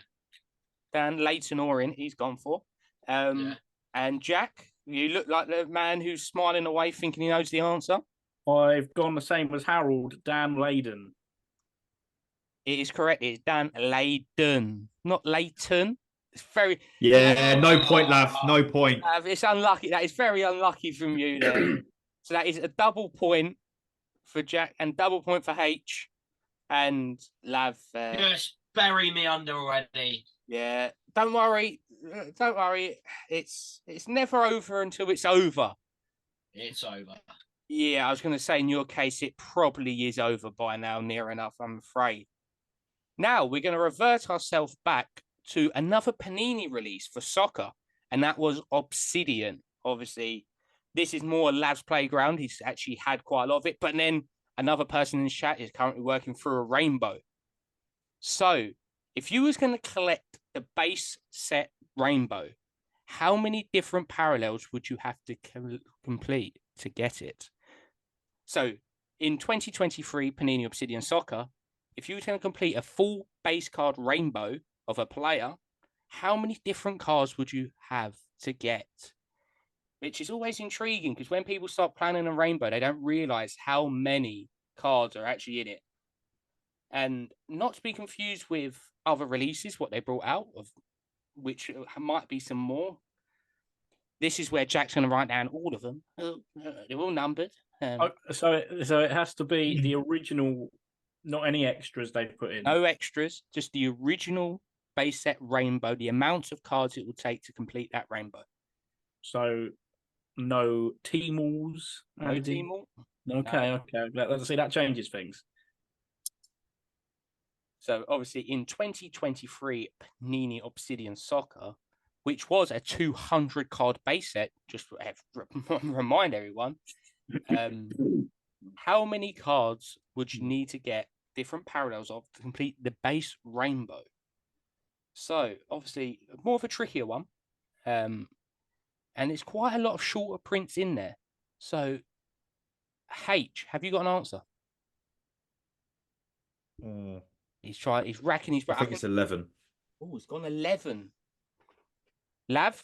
Dan Layton Orin, he's gone for. Yeah. And Jack, you look like the man who's smiling away thinking he knows the answer. I've gone the same as Harold, Dan Layden. It is correct. It's Dan Layden, not Layton. It's very... Yeah, no point, Lav. No point. It's unlucky. That is very unlucky from you there. So that is a double point for Jack and double point for H. And Lav... Just bury me under already. Yeah, don't worry. Don't worry. It's never over until it's over. It's over. Yeah, I was going to say in your case, it probably is over by now, near enough, I'm afraid. Now, we're going to revert ourselves back to another Panini release for soccer, and that was Obsidian. Obviously, this is more Lav's playground. He's actually had quite a lot of it, but then another person in the chat is currently working through a rainbow. So, if you was going to collect the base set rainbow, how many different parallels would you have to complete to get it? So, in 2023 Panini Obsidian Soccer, if you were going to complete a full base card rainbow of a player, how many different cards would you have to get? Which is always intriguing because when people start planning a rainbow, they don't realize how many cards are actually in it. And not to be confused with other releases, what they brought out, of which might be some more. This is where Jack's going to write down all of them. They're all numbered. So it has to be the original, not any extras they've put in. No extras, just the original base set rainbow, the amount of cards it will take to complete that rainbow. So no Teamals. No Teamal. Okay. Let's see, that changes things. So obviously in 2023 Panini Obsidian Soccer, which was a 200 card base set, just to remind everyone, how many cards would you need to get different parallels of to complete the base rainbow? So obviously more of a trickier one. And there's quite a lot of shorter prints in there. So H, have you got an answer? He's racking his brain. I think it's 11. Oh, he's gone 11. Lav?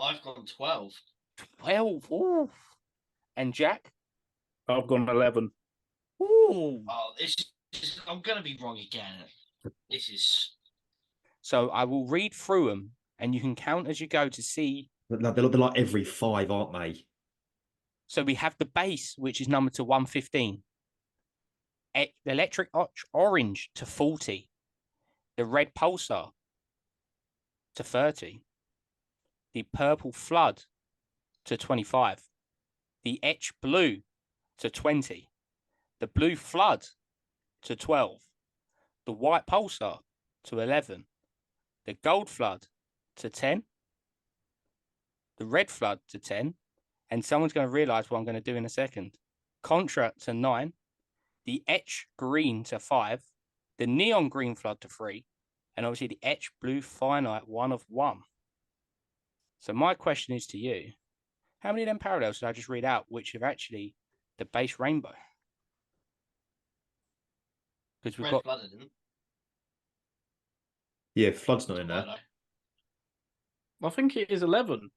I've gone 12. 12. Ooh. And Jack? I've gone 11. Ooh. Oh, I'm going to be wrong again. This is... So I will read through them, and you can count as you go to see. They're like every 5, aren't they? So we have the base, which is numbered to 115. The electric orange to 40. The red pulsar to 30. The purple flood to 25. The etch blue to 20. The blue flood to 12. The white pulsar to 11. The gold flood to 10. The red flood to 10. And someone's going to realize what I'm going to do in a second. Contra to 9. The etch green to 5. The neon green flood to 3. And obviously the etch blue finite 1 of 1. So my question is to you, how many of them parallels did I just read out which are actually the base rainbow? Because we've got... Flooded, isn't it? Yeah, Flood's not in there. I think it is 11.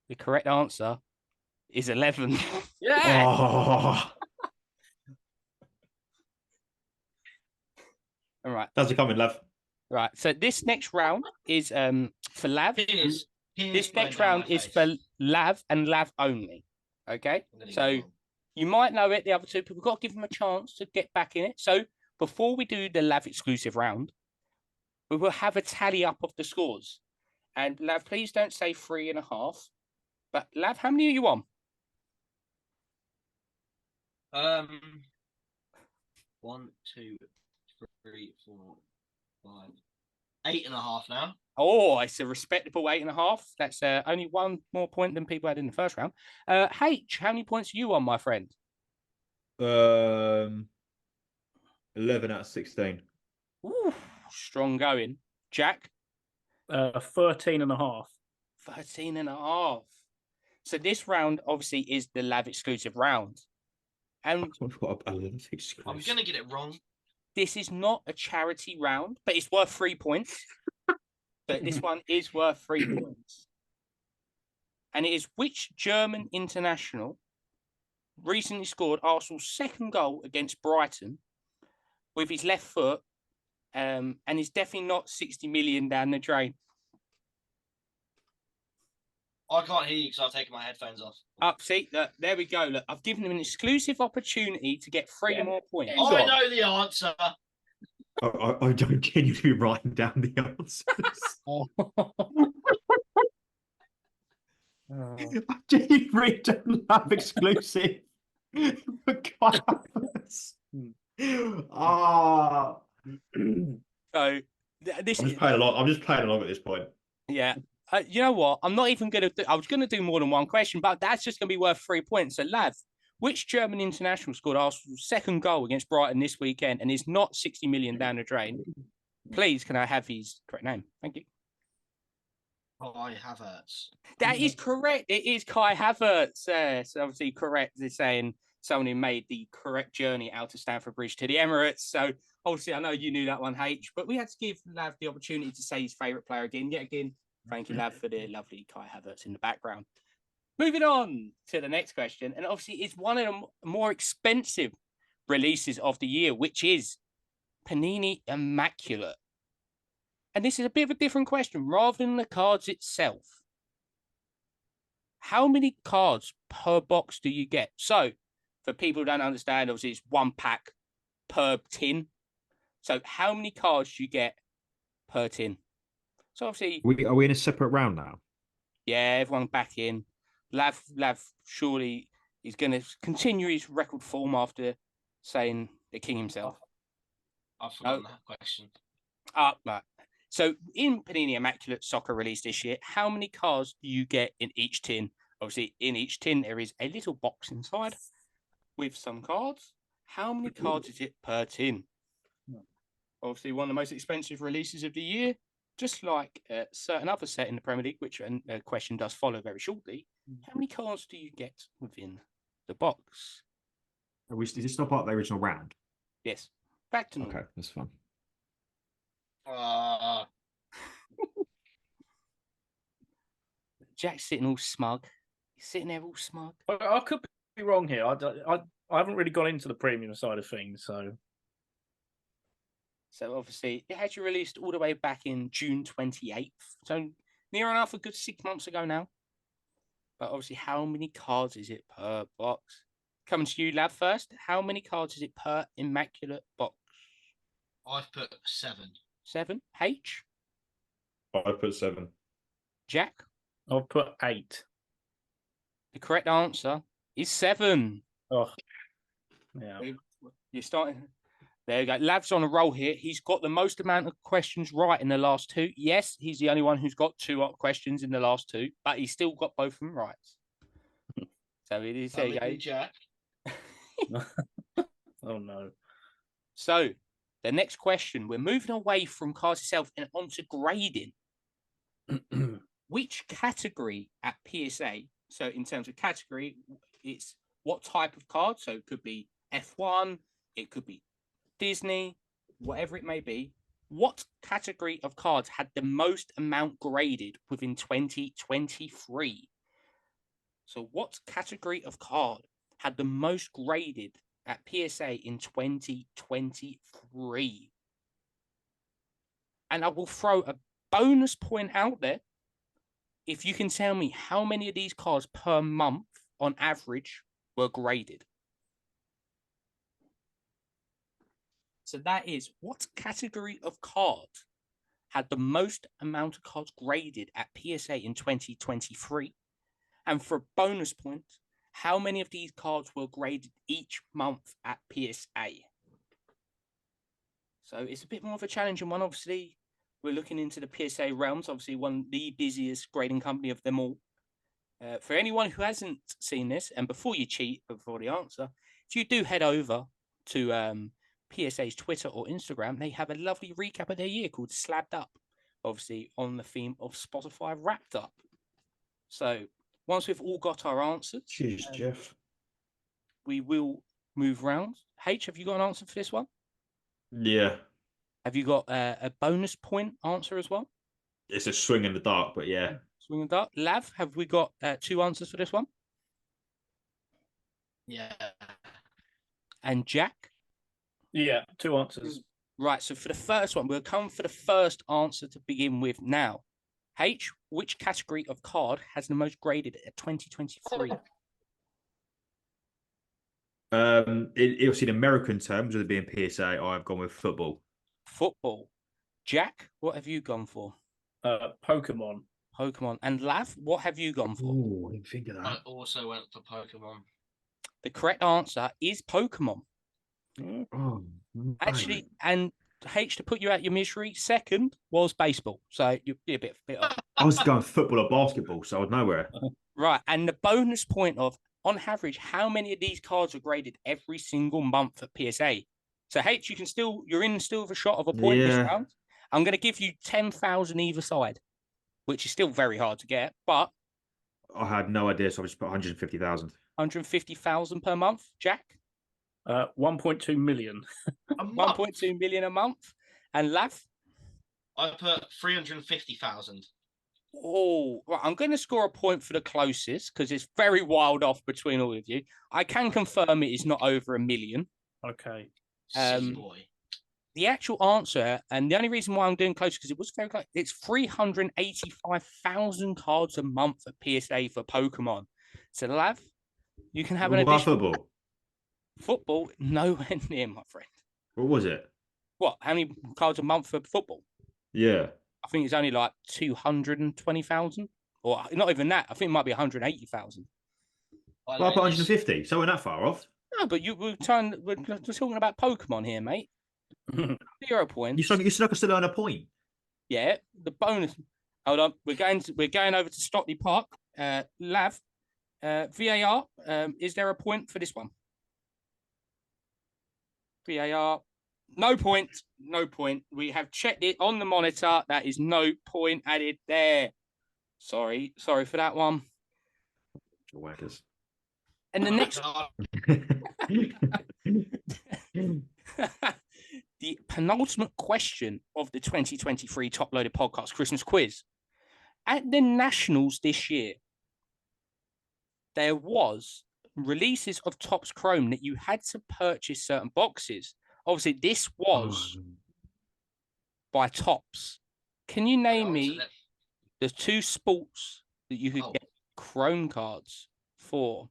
The correct answer is 11. Yeah. Oh. All right. How's it coming, Lav? Right. So this next round is for Lav. Tears This going next down round my is face. for Lav and Lav only. Okay. I'm gonna get So it wrong. you might know it. The other two people, we've got to give them a chance to get back in it. So before we do the Lav exclusive round, we will have a tally up of the scores. And Lav, please don't say 3.5. But Lav, how many are you on? 1, 2, 3, 4, 5, 8.5 now. Oh, it's a respectable 8.5. That's only one more point than people had in the first round. H, how many points are you on, my friend? 11 out of 16. Ooh, strong going. Jack? 13.5. 13.5. So this round obviously is the Lav exclusive round. And What a Lav exclusive. I'm gonna get it wrong. this is not a charity round, but it's worth 3 points. But this one is worth 3 points. And it is which German international recently scored Arsenal's second goal against Brighton with his left foot, and is definitely not 60 million down the drain. I can't hear you because I've taken my headphones off. Up, see, look, there we go. Look, I've given him an exclusive opportunity to get 3 more points. Hang I on. know the answer. I don't genuinely writing down the answers. I genuinely write down Lav exclusive. For Caiaphas. Ah. So this I'm is just playing along. I'm just playing along at this point. yeah. You know what? I'm not even going to do. I was going to do more than one question, but that's just going to be worth 3 points. So, Lav, which German international scored Arsenal's second goal against Brighton this weekend and is not 60 million down the drain? Please, can I have his correct name? Thank you. Kai Havertz. That is correct. It is Kai Havertz. So obviously correct. They're saying someone who made the correct journey out of Stamford Bridge to the Emirates. So obviously I know you knew that one, H, but we had to give Lav the opportunity to say his favourite player again. Yet again, thank you, Lav, for the lovely Kai Havertz in the background. Moving on to the next question. And obviously it's one of the more expensive releases of the year, which is Panini Immaculate. And this is a bit of a different question. Rather than the cards itself, how many cards per box do you get? So, for people who don't understand, obviously it's 1 pack per tin. So, how many cards do you get per tin? So, obviously, Are we in a separate round now? yeah, everyone back in. Lav surely is going to continue his record form after saying the king himself. I've forgotten that question. Right. So in Panini Immaculate Soccer released this year, how many cards do you get in each tin? Obviously, in each tin, there is a little box inside with some cards. How many cards is it per tin? Obviously, one of the most expensive releases of the year, just like a certain other set in the Premier League, which a question does follow very shortly. How many cards do you get within the box? Is this not part of the original round? Yes. Back to normal. Okay, that's fine. Jack's sitting all smug. He's sitting there all smug. I could be wrong here. I haven't really gone into the premium side of things, so obviously it had you released all the way back in June 28th. So near enough a good 6 months ago now. But obviously, how many cards is it per box? Coming to you, Lav, first. How many cards is it per Immaculate box? I've put 7. 7. H? I put 7. Jack? I've put 8. The correct answer is 7. Oh, yeah. You're starting. There you go. Lav's on a roll here. He's got the most amount of questions right in the last 2. Yes, he's the only one who's got 2 questions in the last 2, but he's still got both of them right. So it is there you go. Jack. Oh no. So the next question, we're moving away from cards itself and onto grading. Which category at PSA? So in terms of category, it's what type of card. So it could be F1, it could be Disney, whatever it may be. What category of cards had the most amount graded within 2023? So what category of card had the most graded at PSA in 2023? And I will throw a bonus point out there. If you can tell me how many of these cards per month on average were graded. So that is, what category of card had the most amount of cards graded at PSA in 2023? And for a bonus point, how many of these cards were graded each month at PSA? So it's a bit more of a challenging one. Obviously, we're looking into the PSA realms, obviously the busiest grading company of them all. For anyone who hasn't seen this, and before you cheat, before the answer, if you do head over to PSA's Twitter or Instagram, they have a lovely recap of their year called Slabbed Up, obviously on the theme of Spotify Wrapped Up. So once we've all got our answers, Cheers, Jeff. we will move round. H, have you got an answer for this one? Yeah. Have you got a bonus point answer as well? It's a swing in the dark, but yeah. Swing and dart. Lav, have we got 2 answers for this one? Yeah. And Jack? Yeah, 2 answers. Right, so for the first one, we'll come for the first answer to begin with now. H, which category of card has the most graded at 2023? Obviously, in American terms, with it being PSA, I've gone with football. Football. Jack, what have you gone for? Pokemon. Pokemon. And Lav, what have you gone for? Oh, I didn't think of I that. also went for Pokemon. The correct answer is Pokemon. Oh, Actually, and H, to put you out your misery, second was baseball. So you're a bit off. I was going football or basketball, so I was nowhere. Right, and the bonus point of, on average, how many of these cards are graded every single month at PSA? So H, you're in still with a shot of a point this round. I'm going to give you 10,000 either side, which is still very hard to get, but I had no idea, so I just put 150,000. 150,000 per month. Jack? 1.2 million. 1.2 million a month. And Lav? I put 350,000. Oh, right, I'm going to score a point for the closest because it's very wild off between all of you. I can confirm it is not over 1 million. Okay. Silly boy. The actual answer, and the only reason why I'm doing close because it was very close, it's 385,000 cards a month at PSA for Pokemon. So, Lav, you can have an additional football. Football, nowhere near, my friend. What was it? What? How many cards a month for football? Yeah. I think it's only like 220,000, or not even that. I think it might be 180,000. Well, I put 150, so we're not far off. No, but we're talking about Pokemon here, mate. 0 points. You still can still earn a point. Yeah, the bonus. Hold on, we're going over to Stockley Park. Lav, VAR. Is there a point for this one? VAR. No point. No point. We have checked it on the monitor. That is no point added there. Sorry for that one. Whackers. And the next. The penultimate question of the 2023 Top Loaded Podcast Christmas quiz. At the Nationals this year, there was releases of Topps Chrome that you had to purchase certain boxes. Obviously, this was by Topps. Can you name me the 2 sports that you could get Chrome cards for?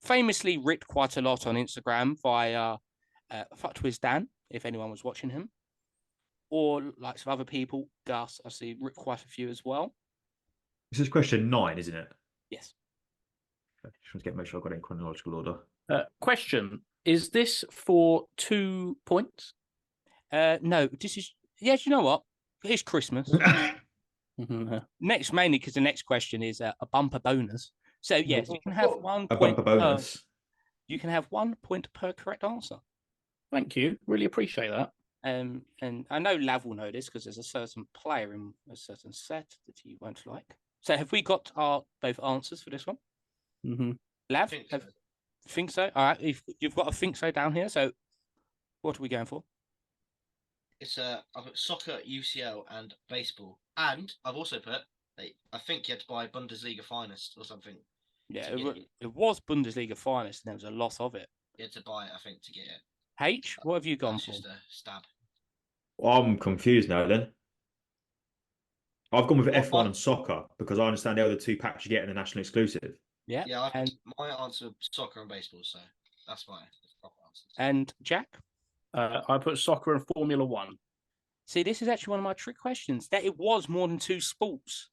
Famously ripped quite a lot on Instagram via Fucktwiz Dan, if anyone was watching him, or like some other people. Gus, I see, ripped quite a few as well. This is question 9, isn't it? Yes. Just want to make sure I got it in chronological order. Question: is this for 2 points? No, this is. Yes, you know what? It's Christmas. Next, mainly because the next question is a bumper bonus. So yes, you can have 1 A point bumper bonus. You can have 1 point per correct answer. Thank you. Really appreciate that. And I know Lav will know this because there's a certain player in a certain set that he won't like. So have we got our both answers for this one? Mm-hmm. Lav, think so? All right, if you've got a think so down here. So what are we going for? It's I've got soccer, UCL, and baseball, and I've also put. I think you had to buy Bundesliga Finest or something. Yeah, it was Bundesliga Finest, and there was a lot of it. You had to buy it, I think, to get it. H, what have you gone for? Just a stab. Well, I'm confused now then. I've gone with What F1 one? and soccer because I understand the other two packs you get in the national exclusive. Yeah. Yeah, And my answer soccer and baseball, so that's my proper answer. and Jack. I put soccer and Formula One. See, this is actually one of my trick questions. That it was more than two sports.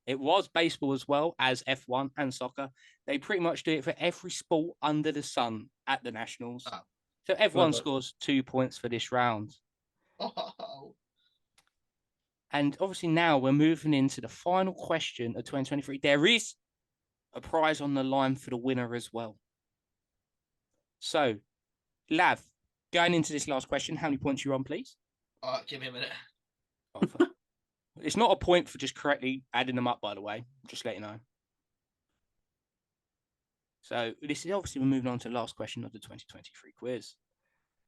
It was baseball as well as F1 and soccer. They pretty much do it for every sport under the sun at the Nationals. Oh. So everyone Well, scores 2 points for this round. Oh. And obviously now we're moving into the final question of 2023. There is a prize on the line for the winner as well. So, Lav, going into this last question, how many points are you on, please? Give me a minute. It's not a point for just correctly adding them up, by the way. Just let you know. So this is obviously we're moving on to the last question of the 2023 quiz.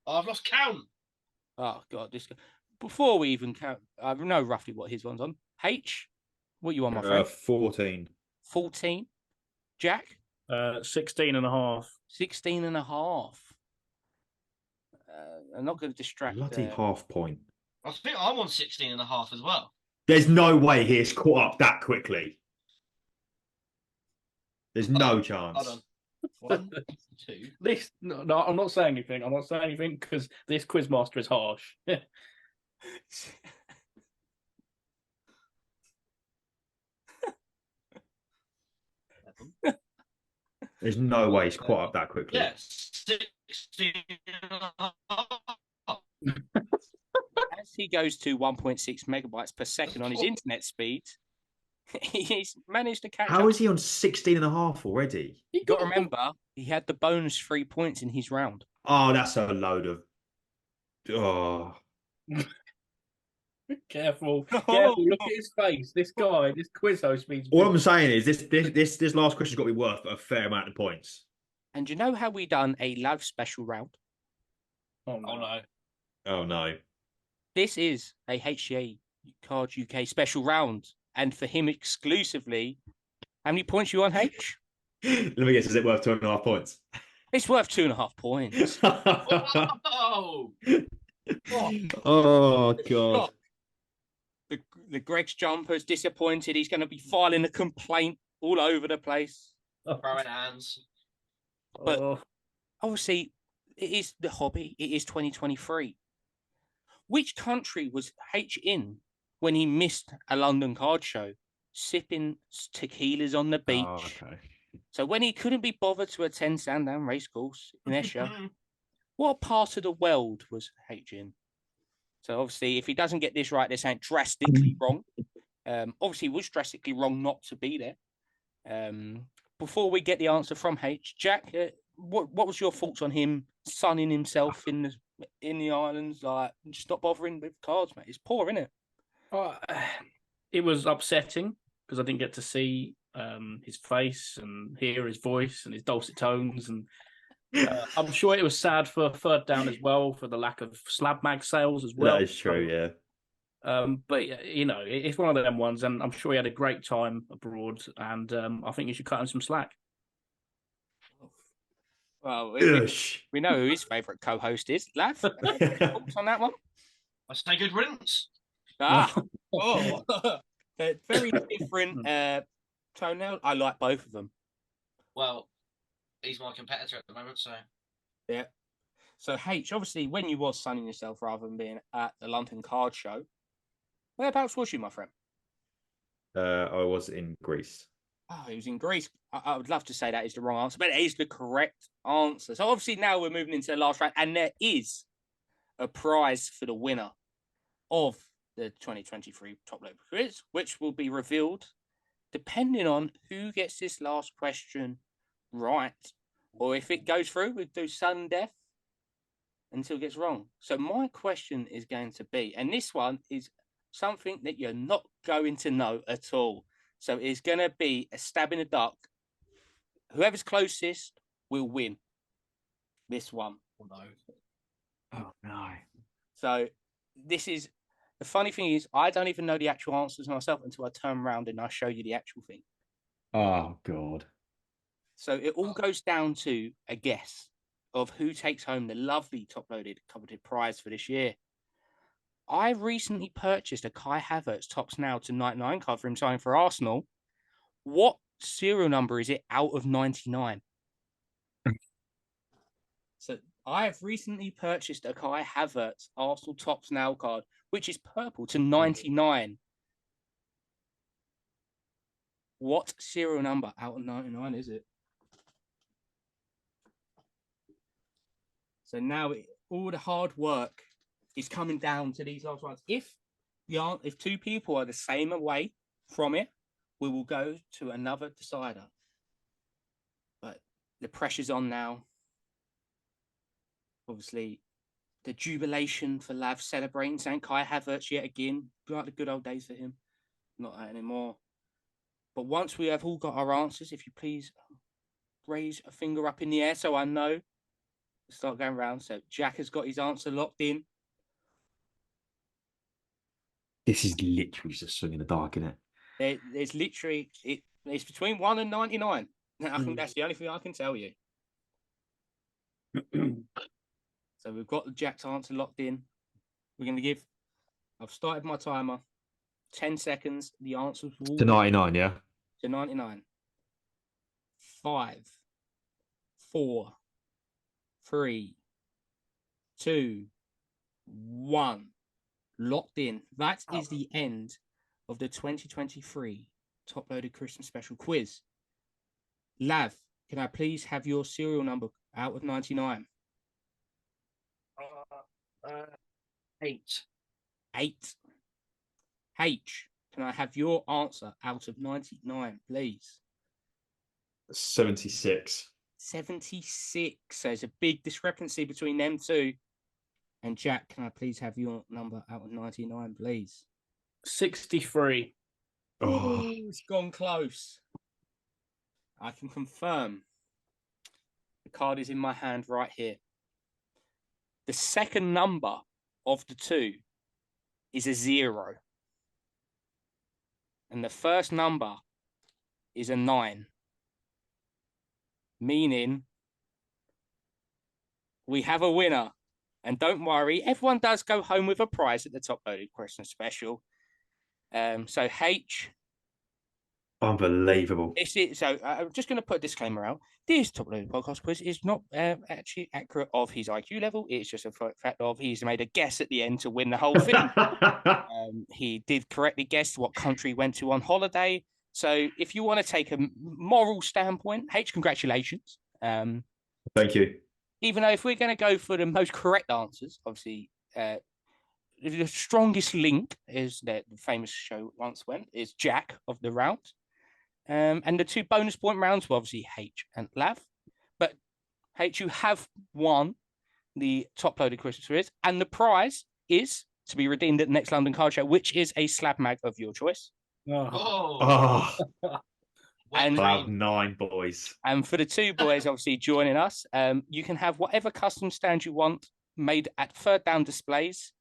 I've lost count. Oh God, before we even count, I know roughly what his one's on. H, what you on, my friend? 14. 14. Jack? 16 and a half. 16 and a half. I'm not going to distract. Bloody half point. I think I'm on 16 and a half as well. There's no way he's caught up that quickly. There's no chance. Hold on. 1, 2. This no, I'm not saying anything. I'm not saying anything because this quizmaster is harsh. There's no way he's caught up that quickly. Yeah, 16 and a half. As he goes to 1.6 megabytes per second on his internet speed, he's managed to catch up. How is he on 16 and a half already? You got to remember, he had the bonus 3 points in his round. Oh, that's a load of... Oh. Careful. Careful. Look at his face. This guy, this quiz host means... All I'm saying is this last question's got to be worth a fair amount of points. And you know how we done a Lav special round? Oh, no. Oh, no. This is a HCA Cards UK special round. And for him exclusively, how many points you on, H? Let me guess, is it worth 2.5 points? It's worth 2.5 points. Oh! Oh, God. The Greg's jumper's disappointed. He's going to be filing a complaint all over the place. Throwing hands. But obviously, it is the hobby. It is 2023. Which country was H in when he missed a London card show, sipping tequilas on the beach? Oh, okay. So when he couldn't be bothered to attend Sandown Racecourse in Esher, what part of the world was H in? So obviously, if he doesn't get this right, this ain't drastically wrong. Obviously, it was drastically wrong not to be there. Before we get the answer from H, Jack, what was your thoughts on him sunning himself in the islands, like just not bothering with cards, mate? It's poor, isn't it? It was upsetting because I didn't get to see his face and hear his voice and his dulcet tones, and I'm sure it was sad for Third Down as well for the lack of slab mag sales as well. That is true, yeah. But you know, it's one of them ones, and I'm sure he had a great time abroad, and I think you should cut him some slack. Well, we know who his favourite co-host is. Lav, thoughts on that one? I say good riddance. They're very different toenails. I like both of them. Well, he's my competitor at the moment, so... Yeah. So, H, obviously, when you was sunning yourself rather than being at the London card show, whereabouts was you, my friend? I was in Greece. Oh, he was in Greece. I would love to say that is the wrong answer, but it is the correct answer. So, obviously, now we're moving into the last round, and there is a prize for the winner of the 2023 Top Level Quiz, which will be revealed depending on who gets this last question right. Or if it goes through, we do sudden death until it gets wrong. So my question is going to be, and this one is something that you're not going to know at all. So it's going to be a stab in the dark. Whoever's closest will win this one. Oh, no. Oh, no. So this is, the funny thing is, I don't even know the actual answers myself until I turn around and I show you the actual thing. Oh, God. So it all goes down to a guess of who takes home the lovely top-loaded coveted prize for this year. I recently purchased a Kai Havertz Tops Now to 99 card for him signing for Arsenal. What serial number is it out of 99? So I have recently purchased a Kai Havertz Arsenal Tops Now card, which is purple to 99. What serial number out of 99 is it? So now all the hard work is coming down to these last ones. If two people are the same away from it, we will go to another decider. But the pressure's on now. Obviously, the jubilation for Lav celebrating St. Kai Havertz yet again. Like the good old days for him. Not that anymore. But once we have all got our answers, if you please raise a finger up in the air so I know. Start going round. So Jack has got his answer locked in. This is literally just a swing in the dark, isn't it? There's literally it's between 1 and 99. That's the only thing I can tell you. So we've got Jack's answer locked in. We're going to give. I've started my timer. 10 seconds. The answers will To 99, yeah. To 99. 5, 4, 3, 2, 1. Locked in. That is the end of the 2023 Top Loaded Christmas Special quiz. Lav, can I please have your serial number out of 99? 8. 8. H, can I have your answer out of 99, please? 76. 76. So there's a big discrepancy between them two. And Jack, can I please have your number out of 99, please? 63. Oh, It's gone close. I can confirm. The card is in my hand right here. The second number of the two is a 0. And the first number is a 9. Meaning we have a winner. And don't worry, everyone does go home with a prize at the Top Loaded Christmas Special. So H. unbelievable. So I'm just going to put a disclaimer out. This Top Loaded Podcast quiz is not actually accurate of his IQ level. It's just a fact of he's made a guess at the end to win the whole thing. He did correctly guess what country he went to on holiday. So if you want to take a moral standpoint, H, congratulations. Thank you. Even though if we're going to go for the most correct answers, obviously, the strongest link is that the famous show once went is Jack of the round. And the 2 bonus point rounds were obviously H and Lav. But H, you have won the Top Loaded Christmas quiz. And the prize is to be redeemed at the next London Card Show, which is a slab mag of your choice. Oh. And Cloud 9, boys. And for the 2 boys, obviously, joining us, you can have whatever custom stand you want made at third down displays.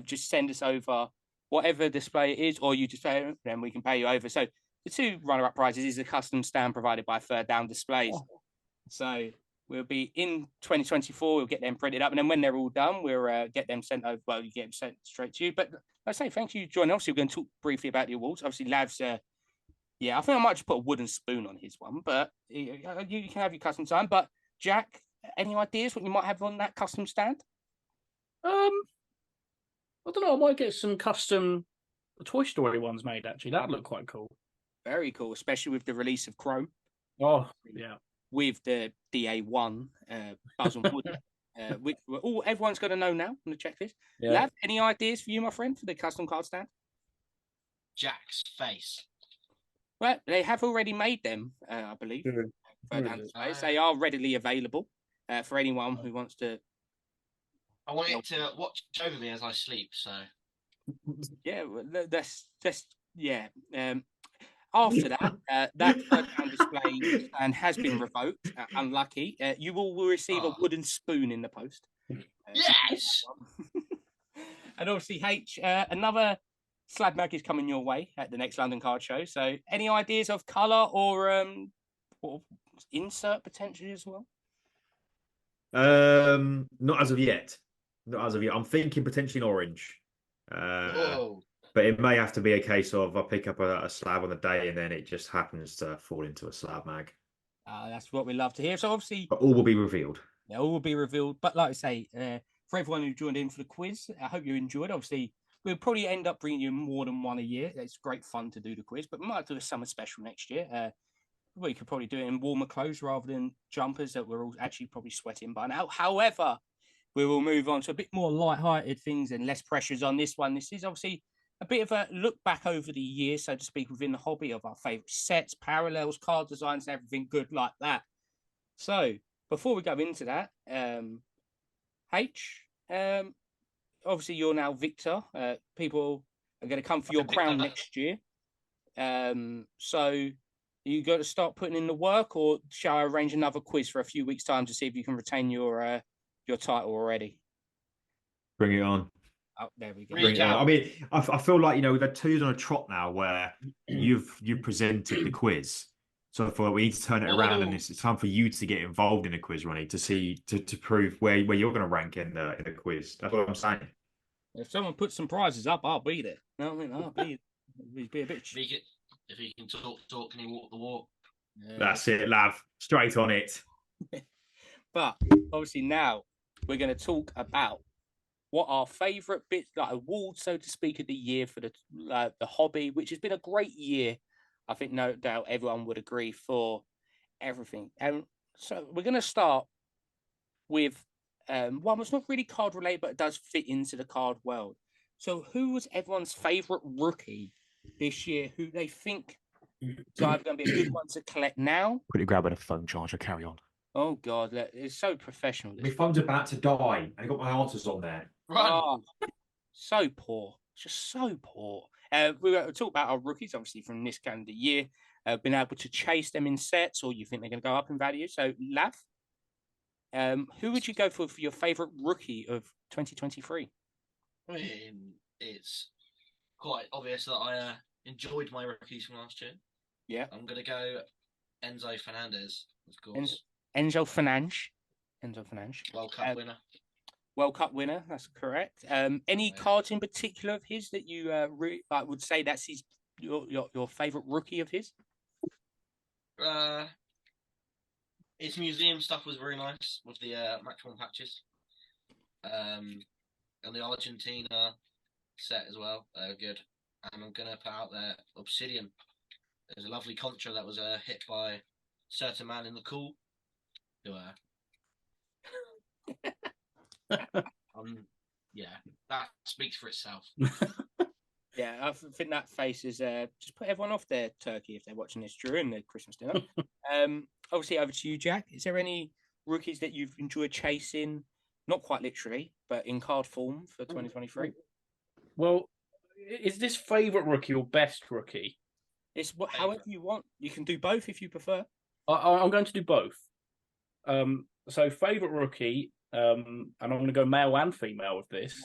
Just send us over whatever display it is, or you just pay, then we can pay you over. So the 2 runner-up prizes is a custom stand provided by Third Down Displays. Oh. So we'll be in 2024. We'll get them printed up, and then when they're all done, we'll get them sent over. Well, you get them sent straight to you. But I say thank you for joining. Obviously, we're going to talk briefly about the awards. Obviously, Lav's. Yeah, I think I might just put a wooden spoon on his one, but you can have your custom stand. But Jack, any ideas what you might have on that custom stand? I don't know. I might get some custom Toy Story ones made. Actually, that'd look quite cool. Very cool, especially with the release of Chrome. Oh yeah, with the DA1 Buzz and Woody, which everyone's got to know now on the checklist. Yeah. Lav, any ideas for you, my friend, for the custom card stand? Jack's face. Well, they have already made them, I believe. They are readily available for anyone who wants to. I want it to watch over me as I sleep. So. Yeah, that's yeah. After that, that third-down display stand has been revoked. Unlucky. You will receive a wooden spoon in the post. Yes. And obviously, H, another slab mag is coming your way at the next London Card Show. So, any ideas of colour or insert potentially as well? Not as of yet. Not as of yet. I'm thinking potentially an orange. Whoa. But it may have to be a case of I pick up a slab on the day and then it just happens to fall into a slab mag. That's what we love to hear. So obviously, But all will be revealed. yeah, all will be revealed. But like I say, for everyone who joined in for the quiz, I hope you enjoyed. Obviously, we'll probably end up bringing you more than one a year. It's great fun to do the quiz, but we might do a summer special next year. We could probably do it in warmer clothes rather than jumpers that we're all actually probably sweating by now. However, we will move on to a bit more light-hearted things and less pressures on this one. This is obviously a bit of a look back over the year, so to speak, within the hobby of our favourite sets, parallels, card designs, and everything good like that. So before we go into that, H, obviously you're now Victor. People are going to come for your crown next year. So you got to start putting in the work, or shall I arrange another quiz for a few weeks' time to see if you can retain your title already? Bring it on. Oh, there we go. Bring it on. I mean, I feel like, you know, we've had twos on a trot now where you've presented the quiz. So I thought we need to turn it around, and it's time for you to get involved in a quiz, Ronnie, to prove where you're going to rank in the quiz. That's what I'm saying. If someone puts some prizes up, I'll beat it. No, I mean, I'll beat it. Be a bitch. If he can talk, can he walk the walk? Yeah. That's it, Lav. Straight on it. But obviously now we're going to talk about what our favourite bits, like awards, so to speak, of the year for the hobby, which has been a great year. I think no doubt everyone would agree for everything. And so we're going to start with one that's not really card related, but it does fit into the card world. So who was everyone's favourite rookie this year, who they think is either going to be a good one to collect now? Quickly grabbing a phone charger, carry on. Oh, God, it's so professional. My phone's about to die, and I got my answers on there. Oh, so poor. Just so poor. We're going to talk about our rookies, obviously, from this calendar year. Been able to chase them in sets, or you think they're going to go up in value. So, Lav, who would you go for your favourite rookie of 2023? I mean, it's quite obvious that I enjoyed my rookies from last year. Yeah. I'm going to go Enzo Fernandez, of course. Enzo Fernandes. World Cup winner. World Cup winner, that's correct. Any cards in particular of his that you would say that's your favourite rookie of his? His museum stuff was very nice with the match one patches. And the Argentina set as well. Good. And I'm going to put out there Obsidian. There's a lovely Contra that was hit by a certain man in the cool. Who, yeah, that speaks for itself. Yeah, I think that face is just put everyone off their turkey if they're watching this during the Christmas dinner. Obviously, over to you, Jack. Is there any rookies that you've enjoyed chasing? Not quite literally, but in card form for 2023? Well, is this favourite rookie or best rookie? It's however you want. You can do both if you prefer. I'm going to do both. So favourite rookie, and I'm going to go male and female with this.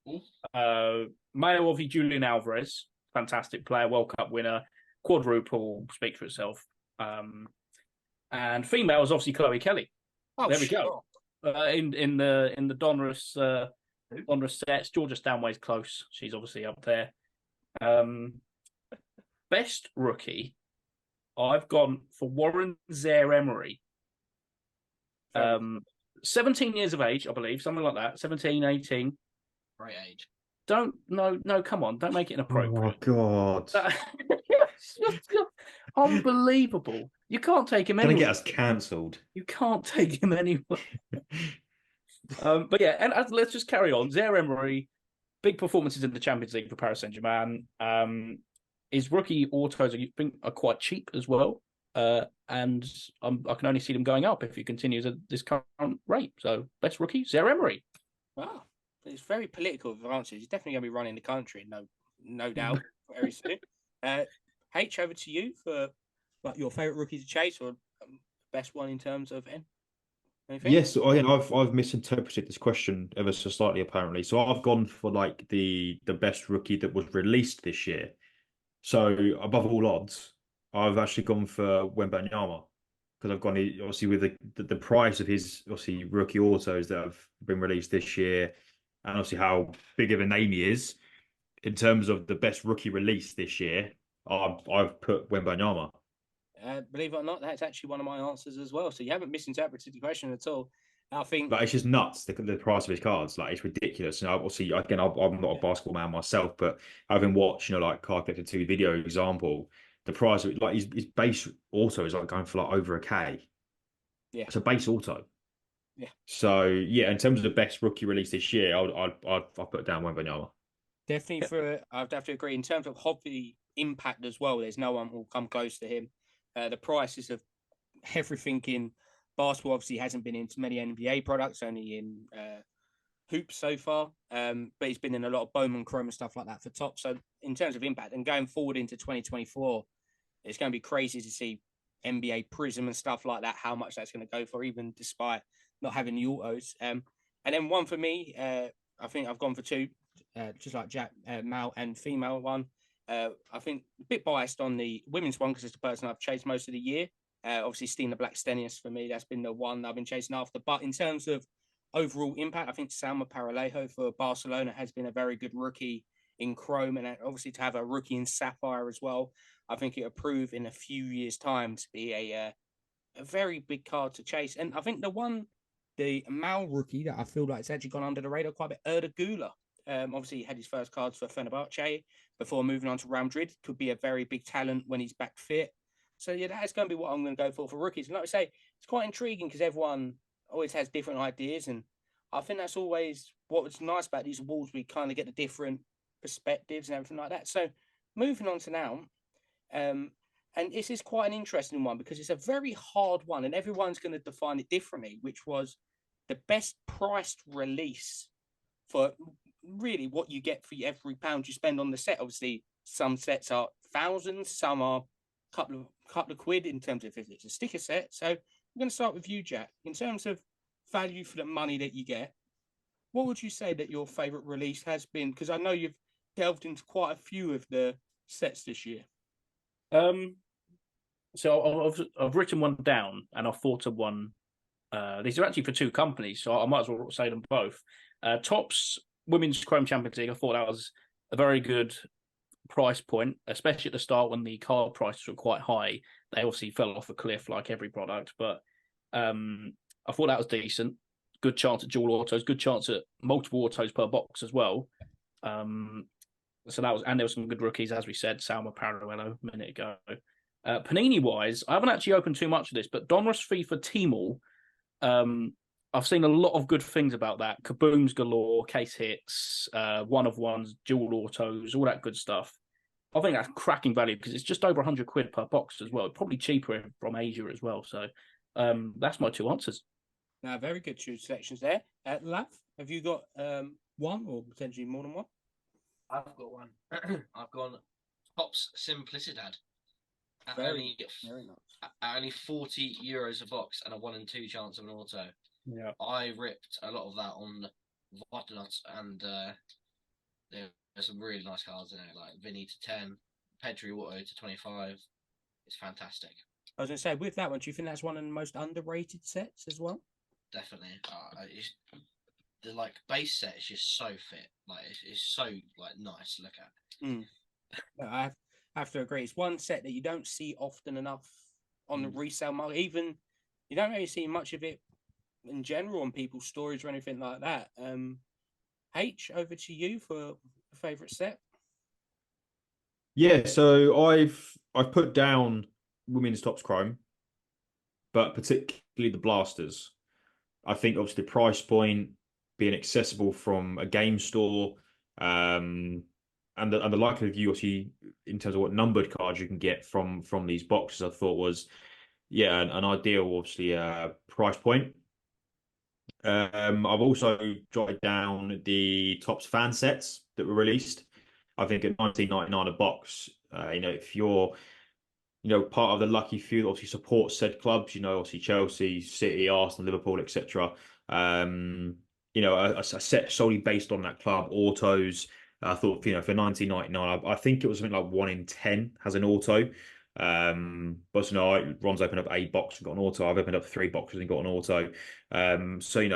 Male, obviously, Julian Alvarez, fantastic player, World Cup winner, quadruple, speaks for itself. And female is obviously Chloe Kelly. Oh, there we go. In the Donruss sets, Georgia Stanway's close. She's obviously up there. Best rookie, I've gone for Warren Zaire-Emery. 17 years of age, I believe, something like that. 17, 18. Great age. No, come on. Don't make it inappropriate. Oh, God. Unbelievable. You can't take him anywhere. Gonna get us cancelled. You can't take him anywhere. But yeah, and let's just carry on. Zaire-Emery, big performances in the Champions League for Paris Saint-Germain. His rookie autos, I think, are quite cheap as well. And I can only see them going up if he continues at this current rate. So, best rookie, Zaire-Emery. Wow. It's very political with answers. He's definitely going to be running the country, no doubt, very soon. H, over to you for your favourite rookie to chase, or best one in terms of anything? Yes, I've misinterpreted this question ever so slightly, apparently. So I've gone for like the best rookie that was released this year. So above all odds, I've actually gone for Wembanyama, because I've gone obviously with the price of his obviously rookie autos that have been released this year, and obviously how big of a name he is. in terms of the best rookie release this year, I've put Wembanyama. Believe it or not, that's actually one of my answers as well. So you haven't misinterpreted the question at all. I think Like, it's just nuts, the price of his cards. Like, it's ridiculous. And obviously, again, I'm not a basketball man myself, but having watched, like Card Collector 2 video example, the price of it, like his base auto is like going for like over $1,000. Yeah. It's a base auto. Yeah. So yeah, in terms of the best rookie release this year, I'd put down Wembanyama. definitely I'd have to agree. In terms of hobby impact as well, there's no one who will come close to him. The prices of everything in basketball obviously hasn't been into many NBA products, only in hoops so far. But he's been in a lot of Bowman Chrome and stuff like that for top. So in terms of impact and going forward into 2024, it's going to be crazy to see NBA Prism and stuff like that, how much that's going to go for, even despite not having the autos. And then one for me, I think I've gone for two, just like Jack, male and female one. I think a bit biased on the women's one because it's the person I've chased most of the year. Obviously, Stina Blackstenius for me, that's been the one I've been chasing after. But in terms of overall impact, I think Salma Paralejo for Barcelona has been a very good rookie in Chrome, and obviously to have a rookie in Sapphire as well. I think it'll prove in a few years' time to be a very big card to chase. And I think the male rookie that I feel like it's actually gone under the radar quite a bit, Erda Gula. Obviously, he had his first cards for Fenerbahce before moving on to Real Madrid. Could be a very big talent when he's back fit. So, yeah, that's going to be what I'm going to go for rookies. And like I say, it's quite intriguing because everyone always has different ideas. And I think that's always what's nice about these awards. We kind of get the different perspectives and everything like that. So, moving on to now. And this is quite an interesting one because it's a very hard one and everyone's going to define it differently, which was the best priced release for really what you get for every pound you spend on the set. Obviously, some sets are thousands, some are a couple of quid in terms of if it's a sticker set. So I'm going to start with you, Jack. In terms of value for the money that you get, what would you say that your favourite release has been? Because I know you've delved into quite a few of the sets this year. So I've written one down and I've thought of one. These are actually for two companies, so I might as well say them both. Topps Women's Chrome Champions League, I thought that was a very good price point, especially at the start when the card prices were quite high. They obviously fell off a cliff like every product, but I thought that was decent. Good chance at dual autos, good chance at multiple autos per box as well. So that was, and there were some good rookies, as we said, Salma Paralluelo a minute ago. Panini-wise, I haven't actually opened too much of this, but Donruss FIFA Teamall, I've seen a lot of good things about that. Kabooms galore, case hits, one-of-ones, dual autos, all that good stuff. I think that's cracking value because it's just over 100 quid per box as well. Probably cheaper from Asia as well. So that's my two answers. Now, very good two selections there. Lav, have you got one or potentially more than one? I've got one. I've gone Topps Simplicidad. Very nice. At only €40 a box and a 1 in 2 chance of an auto. Yeah, I ripped a lot of that on Whatnot, and there's some really nice cards in it, like Vinny to 10, Pedri auto to 25. It's fantastic. I was going to say, with that one, do you think that's one of the most underrated sets as well? Definitely. The base set is just so fit. Like it's so nice to look at. I have to agree. It's one set that you don't see often enough on the resale market. Even you don't really see much of it in general on people's stories or anything like that. H, over to you for a favourite set. Yeah, so I've put down women's Topps Chrome, but particularly the blasters. I think obviously the price point being accessible from a game store, and the likelihood of you obviously in terms of what numbered cards you can get from these boxes, I thought was an ideal obviously price point. I've also jotted down the Topps fan sets that were released. I think at $19.99 a box, if you're part of the lucky few that obviously support said clubs, obviously Chelsea, City, Arsenal, Liverpool, etc. A set solely based on that club, autos. I thought, for $19.99, I think it was something like 1 in 10 has an auto. But Ron's opened up 8 boxes and got an auto. I've opened up 3 boxes and got an auto. So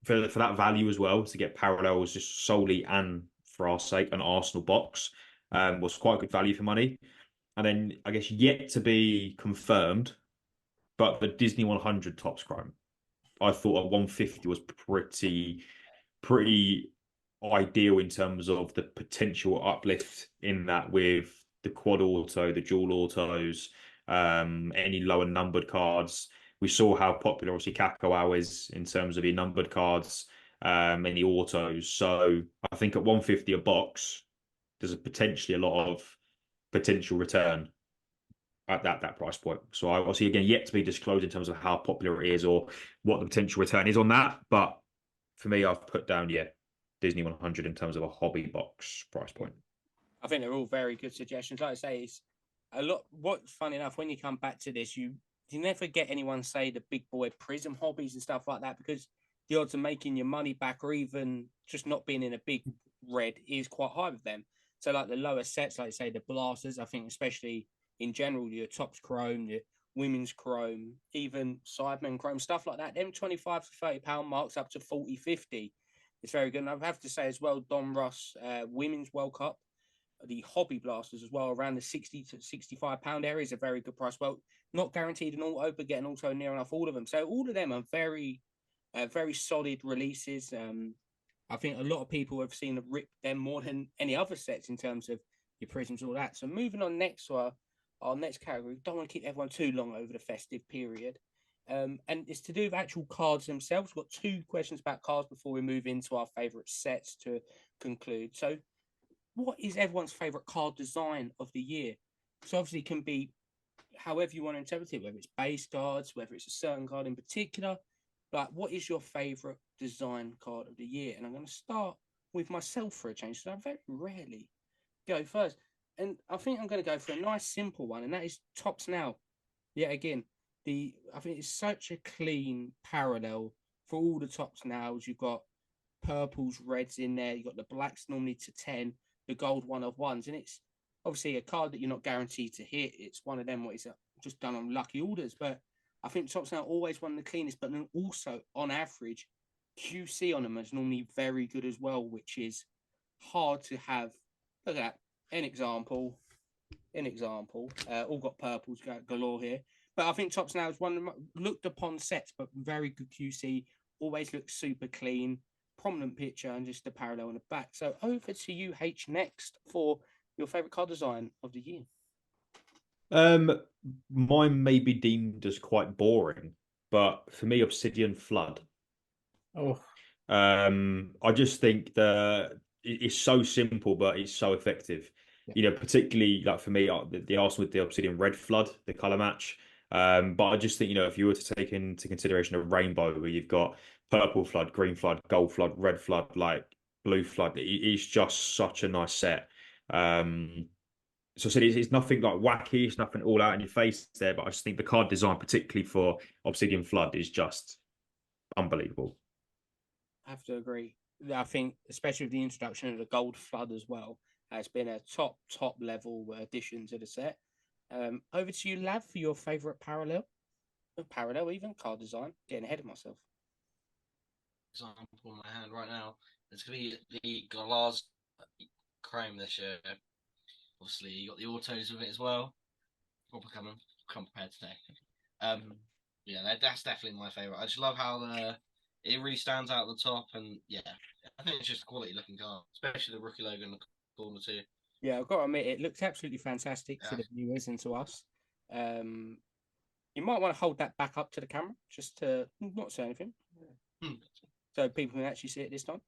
for that value as well, to get parallels just solely and for our sake, an Arsenal box, was quite good value for money. And then I guess yet to be confirmed, but the Disney 100 Topps Chrome, I thought a 150 was pretty ideal in terms of the potential uplift in that with the quad auto, the dual autos, any lower numbered cards. We saw how popular obviously Kakao is in terms of the numbered cards, any autos. So I think at 150 a box, there's potentially a lot of potential return at that price point. So I obviously again yet to be disclosed in terms of how popular it is or what the potential return is on that. But for me, I've put down Disney 100 in terms of a hobby box price point. I think they're all very good suggestions. Like I say, it's a lot. What's funny enough, when you come back to this, you never get anyone say the big boy prism hobbies and stuff like that, because the odds of making your money back or even just not being in a big red is quite high with them. So like the lower sets, like say the blasters, I think especially in general, your Topps Chrome, your women's Chrome, even Sidemen Chrome, stuff like that, them 25 to £30 marks up to 40, 50. It's very good. And I have to say as well, Don Ross, Women's World Cup, the hobby blasters as well, around the 60 to £65 area is a very good price. Well, not guaranteed an auto, but getting auto near enough all of them. So all of them are very, very solid releases. I think a lot of people have seen rip them more than any other sets in terms of your prisms, all that. So moving on next to our next category, don't want to keep everyone too long over the festive period. And it's to do with actual cards themselves. We've got 2 questions about cards before we move into our favourite sets to conclude. So what is everyone's favourite card design of the year? So obviously it can be however you want to interpret it, whether it's base cards, whether it's a certain card in particular. Like, what is your favourite design card of the year? And I'm going to start with myself for a change, because I very rarely go first. And I think I'm going to go for a nice simple one, and that is Topps Now. Yeah, again, I think it's such a clean parallel for all the Topps Nows. You've got purples, reds in there. You've got the blacks normally to 10, the gold 1 of 1s. And it's obviously a card that you're not guaranteed to hit. It's one of them what is just done on lucky orders. But I think Topps Now always one of the cleanest, but then also on average, QC on them is normally very good as well, which is hard to have. Look at that. An example, all got purples galore here. But I think Topps Now is one of the looked upon sets, but very good QC, always looks super clean, prominent picture, and just the parallel on the back. So over to you, H, next for your favourite card design of the year. Mine may be deemed as quite boring, but for me, Obsidian Flood. Oh, I just think that it's so simple, but it's so effective. Yeah. You know, particularly like for me, the Arsenal with the Obsidian Red Flood, the color match. But I just think, you know, if you were to take into consideration a rainbow where you've got purple flood, green flood, gold flood, red flood, like blue flood, it's just such a nice set. So I said it's nothing like wacky, it's nothing all out in your face there, but I just think the card design, particularly for Obsidian Flood, is just unbelievable. I have to agree. I think, especially with the introduction of the gold flood as well, has been a top level addition to the set. Over to you, Lav, for your favourite parallel even card design. Getting ahead of myself. Example in my hand right now. It's going to be the Galaz Chrome this year. Obviously, you got the autos with it as well. Proper come prepared today. Yeah, that's definitely my favourite. I just love how it really stands out at the top, and yeah, I think it's just a quality looking card, especially the rookie logo in the corner too. Yeah, I've got to admit, it looks absolutely fantastic to the viewers and to us. You might want to hold that back up to the camera, just to not say anything, so people can actually see it this time.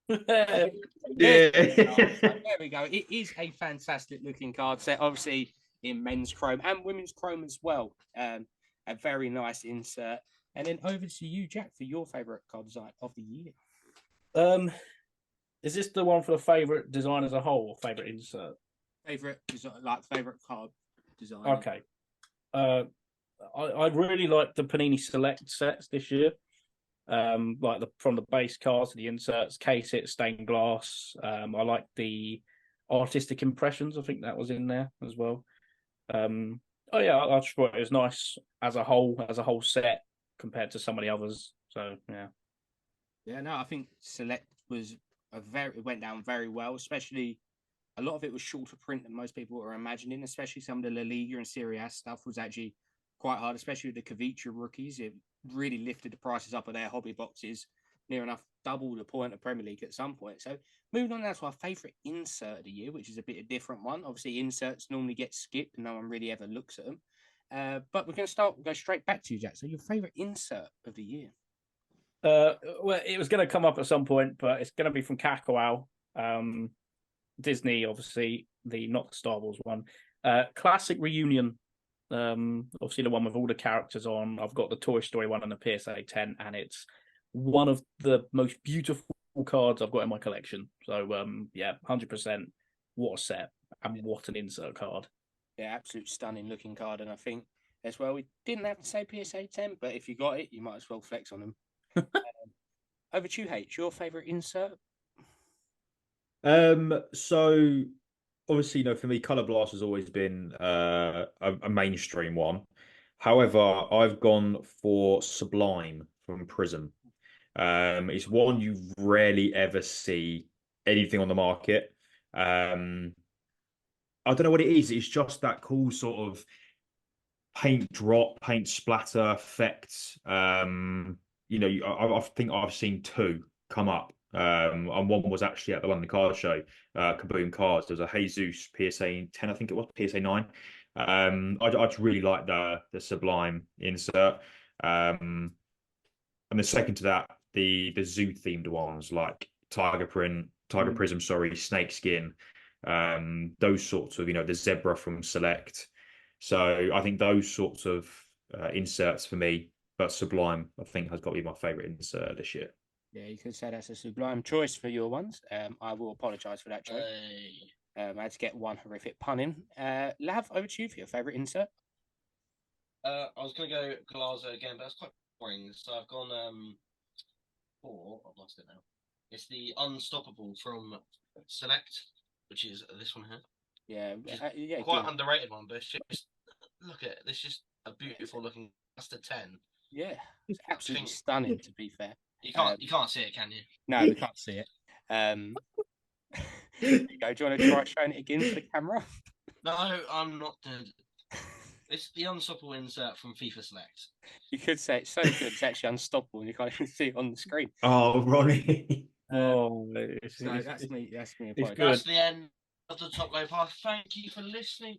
Yeah. There we go. It is a fantastic looking card set, obviously in men's chrome and women's chrome as well. A very nice insert. And then over to you, Jack, for your favourite card design of the year. is this the one for the favourite design as a whole or favourite insert? Favourite design, like favourite card design. Okay. I really like the Panini Select sets this year. Like from the base cards to the inserts, case it, stained glass. I like the artistic impressions. I think that was in there as well. Oh yeah, I just thought it was nice as a whole set compared to some of the others. So yeah. Yeah, no, I think Select was it went down very well, especially a lot of it was shorter print than most people were imagining, especially some of the La Liga and Serie A stuff was actually quite hard, especially with the Kavicha rookies. It really lifted the prices up of their hobby boxes, near enough double the point of Premier League at some point. So moving on now to our favourite insert of the year, which is a bit of a different one. Obviously, inserts normally get skipped and no one really ever looks at them. But we're going to go straight back to you, Jack. So your favourite insert of the year? Well, it was going to come up at some point, but it's going to be from Kakao. Disney, obviously, not the Star Wars one. Classic reunion. Obviously the one with all the characters on. I've got the Toy Story one and the PSA 10, and it's one of the most beautiful cards I've got in my collection. So 100%. What a set, and what an insert card. Yeah, absolute stunning looking card, and I think as well we didn't have to say PSA 10, but if you got it, you might as well flex on them. Over to you, H. Your favourite insert? So obviously, for me, Color Blast has always been a mainstream one. However, I've gone for Sublime from Prism. It's one you rarely ever see anything on the market. I don't know what it is. It's just that cool sort of paint drop, paint splatter effect. I think I've seen two come up. And one was actually at the London Card Show, Kaboom Cards. There was a Jesus PSA 10, I think it was, PSA 9. I just really like the Sublime insert. And the second to that, the zoo themed ones like Tiger Prism, sorry, Snake Skin, those sorts of, the zebra from Select. So I think those sorts of inserts for me, but Sublime, I think, has got to be my favourite insert this year. Yeah, you could say that's a sublime choice for your ones. I will apologise for that choice. I had to get one horrific pun in. Lav, over to you for your favourite insert. I was going to go Glazo again, but that's quite boring. So I've gone I've lost it now. It's the Unstoppable from Select, which is this one here. Yeah, quite underrated one, but it's just look at it. It's just a beautiful looking. That's the 10. Yeah, it's absolutely stunning. To be fair, you can't see it, can you? No, we can't see it. There you go. Do you want to try showing it again for the camera? No, I'm not doing it. It's the Unstoppable insert from FIFA Select. You could say it's so good, it's actually unstoppable, and you can't even see it on the screen. Oh, Ronnie. So that's me. That's me. That's the end of the Top Low Path. Thank you for listening.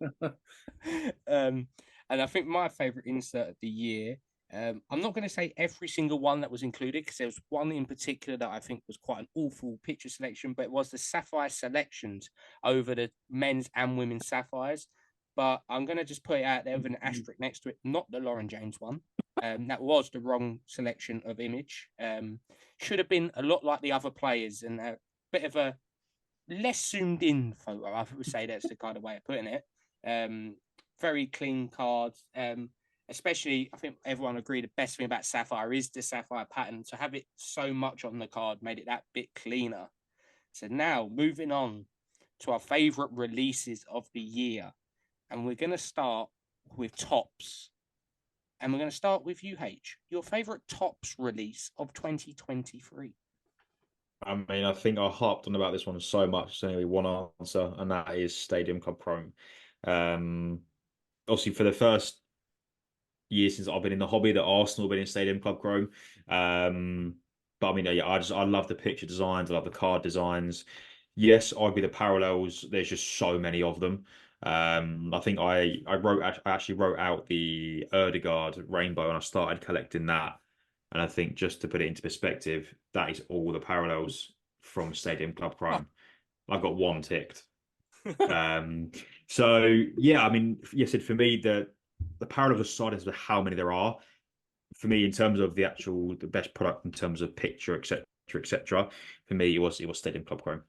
And I think my favourite insert of the year. I'm not going to say every single one that was included because there was one in particular that I think was quite an awful picture selection, but it was the Sapphire selections over the men's and women's Sapphires. But I'm going to just put it out there with an asterisk next to it, not the Lauren James one. That was the wrong selection of image. Should have been a lot like the other players and a bit of a less zoomed in photo. I would say that's the kind of way of putting it. Very clean cards. Especially, I think everyone agreed the best thing about Sapphire is the Sapphire pattern. To have it so much on the card made it that bit cleaner. So now, moving on to our favourite releases of the year. And we're going to start with Topps. And we're going to start with UH. Your favourite Topps release of 2023? I mean, I think I harped on about this one so much. There's only one answer, and that is Stadium Club Chrome. Obviously, for the first year since I've been in the hobby, that Arsenal have been in Stadium Club Chrome. But I mean, yeah, I love the picture designs. I love the card designs. Yes, argue the parallels. There's just so many of them. I think I actually wrote out the Erdegaard Rainbow and I started collecting that. And I think just to put it into perspective, that is all the parallels from Stadium Club Chrome. I've got one ticked. So yeah, I mean, yes, for me, the parallels aside as to how many there are, for me, in terms of the best product in terms of picture, etc., for me, it was Stadium Club Chrome.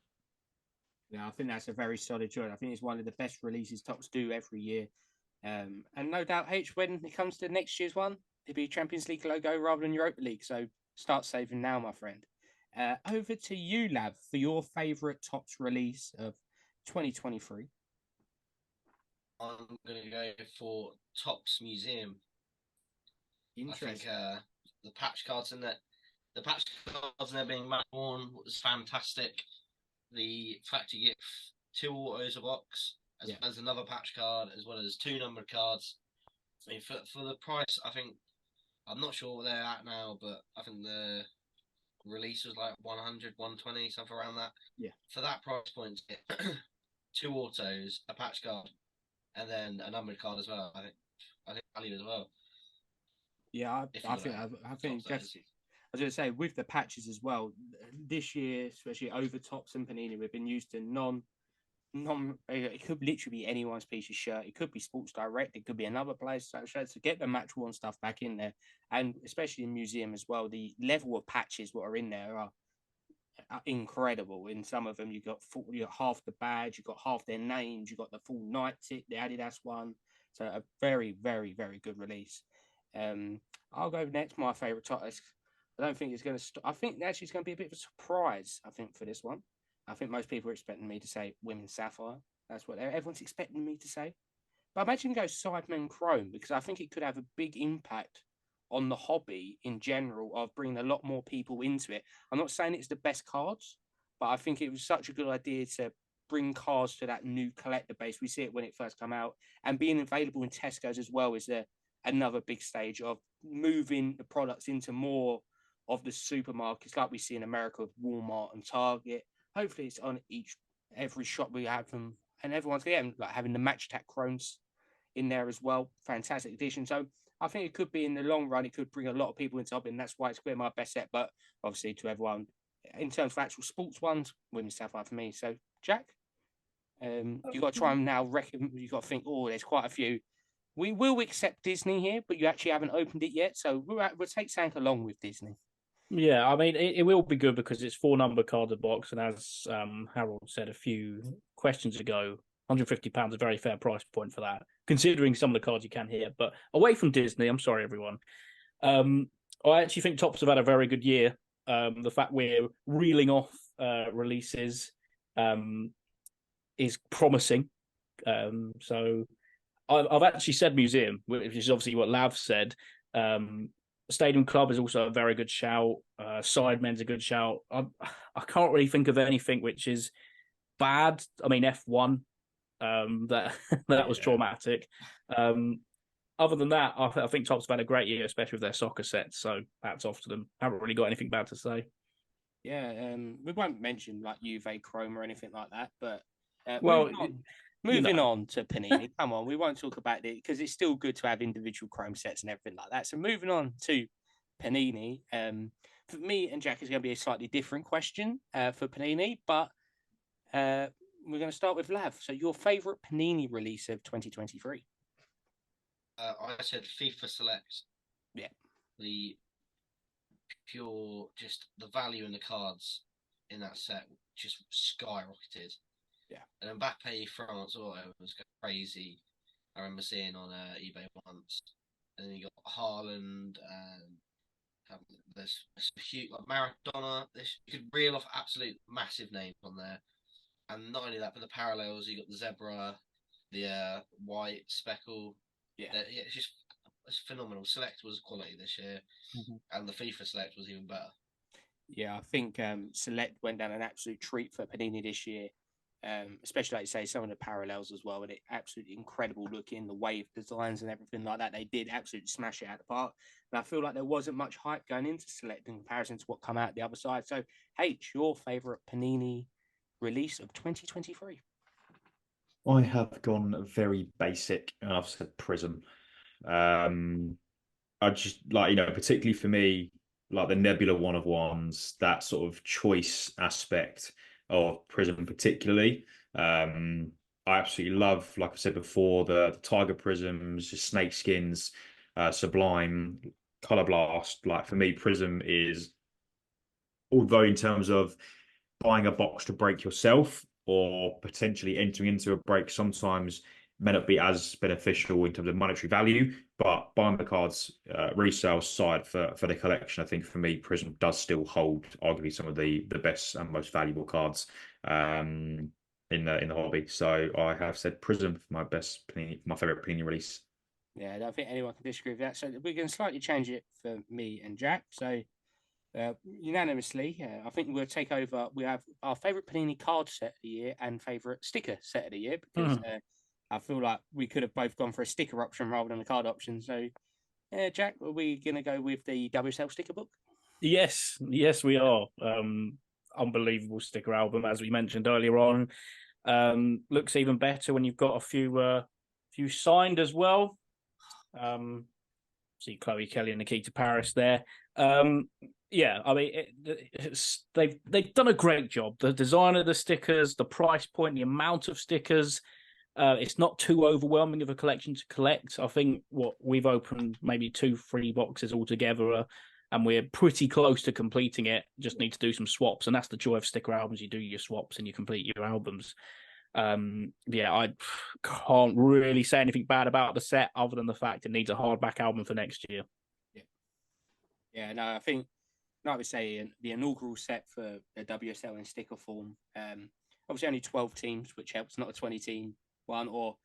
Yeah, I think that's a very solid choice. I think it's one of the best releases Topps do every year. And no doubt, H, when it comes to next year's one, it'll be Champions League logo rather than Europa League. So start saving now, my friend. Over to you, Lav, for your favourite Topps release of 2023. I'm going to go for Topps Museum. Interesting. I think the patch cards in it, the patch cards and they're being match worn was fantastic. The fact you get 2 autos a box, as well as another patch card, as well as 2 numbered cards. I mean, for the price, I think, I'm not sure what they're at now, but I think the release was like 100, 120, something around that. Yeah. For that price point, 2 autos, a patch card, and then a numbered card as well. I think value as well. Yeah, I think definitely. I was going to say, with the patches as well, this year, especially Overtops and Panini, we've been used to it could literally be anyone's piece of shirt. It could be Sports Direct. It could be another place. So to get the match worn stuff back in there, and especially in museum as well, the level of patches what are in there are incredible. In some of them, you got half the badge, you got half their names, you got the full Nike, the Adidas one. So a very, very, very good release. I'll go next. My favorite title. I don't think it's going to. I think actually it's going to be a bit of a surprise. I think for this one, I think most people are expecting me to say Women's Sapphire. That's what everyone's expecting me to say. But I'm actually going to go Sidemen Chrome because I think it could have a big impact on the hobby in general of bringing a lot more people into it. I'm not saying it's the best cards, but I think it was such a good idea to bring cards to that new collector base. We see it when it first come out, and being available in Tesco's as well is another big stage of moving the products into more of the supermarkets like we see in America with Walmart and Target. Hopefully it's on every shop we have them, and everyone's getting like having the Match Attack Crones in there as well. Fantastic addition. So I think it could be in the long run, it could bring a lot of people into hobby, and that's why it's been my best set. But obviously to everyone, in terms of actual sports ones, Women's Sapphire for me. So Jack, you got to try and now reckon. You got to think. Oh, there's quite a few. We will accept Disney here, but you actually haven't opened it yet, so we'll take something along with Disney. Yeah, I mean, it will be good because it's 4 number cards a box, and as Harold said a few questions ago, £150 a very fair price point for that, considering some of the cards you can here. But away from Disney, I'm sorry, everyone. I actually think Topps have had a very good year. The fact we're reeling off releases is promising. So I've actually said museum, which is obviously what Lav said. Stadium Club is also a very good shout. Sidemen's a good shout. I can't really think of anything which is bad. I mean, F1, that was traumatic. Other than that, I think Topps have had a great year, especially with their soccer sets. So hats off to them. Haven't really got anything bad to say. Yeah, we won't mention like Juve Chrome or anything like that, but moving on to Panini. Come on, we won't talk about it because it's still good to have individual Chrome sets and everything like that. So moving on to Panini. For me and Jack is going to be a slightly different question for Panini, but we're going to start with Lav. So your favourite Panini release of 2023? I said FIFA Select. Yeah. The pure, just the value in the cards in that set just skyrocketed. Yeah. And Mbappe France Auto was crazy. I remember seeing on eBay once. And then you got Haaland and there's a huge like Maradona. You could reel off absolute massive names on there. And not only that, but the parallels, you got the zebra, the white speckle. Yeah, it's phenomenal. Select was quality this year, and the FIFA Select was even better. Yeah, I think Select went down an absolute treat for Panini this year, especially like you say, some of the parallels as well, and it absolutely incredible looking, the wave designs and everything like that. They did absolutely smash it out of the park, and I feel like there wasn't much hype going into Select in comparison to what come out the other side. So, H, your favourite Panini release of 2023? I have gone very basic, and I've said Prism. I just like, particularly for me, like the Nebula one of ones, that sort of choice aspect of Prism, particularly. I absolutely love, like I said before, the Tiger Prisms, the Snake Skins, Sublime, Color Blast. Like for me, Prism is, although in terms of buying a box to break yourself or potentially entering into a break sometimes may not be as beneficial in terms of monetary value, but buying the cards resale side for the collection, I think for me, Prism does still hold arguably some of the best and most valuable cards in the hobby. So I have said Prism for my favorite Panini release. Yeah, I don't think anyone can disagree with that. So we're going to slightly change it for me and Jack. So Unanimously, I think we'll take over. We have our favourite Panini card set of the year and favourite sticker set of the year because I feel like we could have both gone for a sticker option rather than a card option. So, Jack, are we going to go with the WSL sticker book? Yes, we are. Unbelievable sticker album, as we mentioned earlier on. Looks even better when you've got a few signed as well. See Chloe Kelly and Nikita Paris there. Yeah, I mean, they've done a great job. The design of the stickers, the price point, the amount of stickers. It's not too overwhelming of a collection to collect. I think we've opened maybe 2-3 boxes altogether, and we're pretty close to completing it. Just need to do some swaps, and that's the joy of sticker albums. You do your swaps and you complete your albums. Yeah, I can't really say anything bad about the set other than the fact it needs a hardback album for next year. Yeah, no, I think, like we say, the inaugural set for the WSL in sticker form. Obviously, only 12 teams, which helps, not a 20-team one, or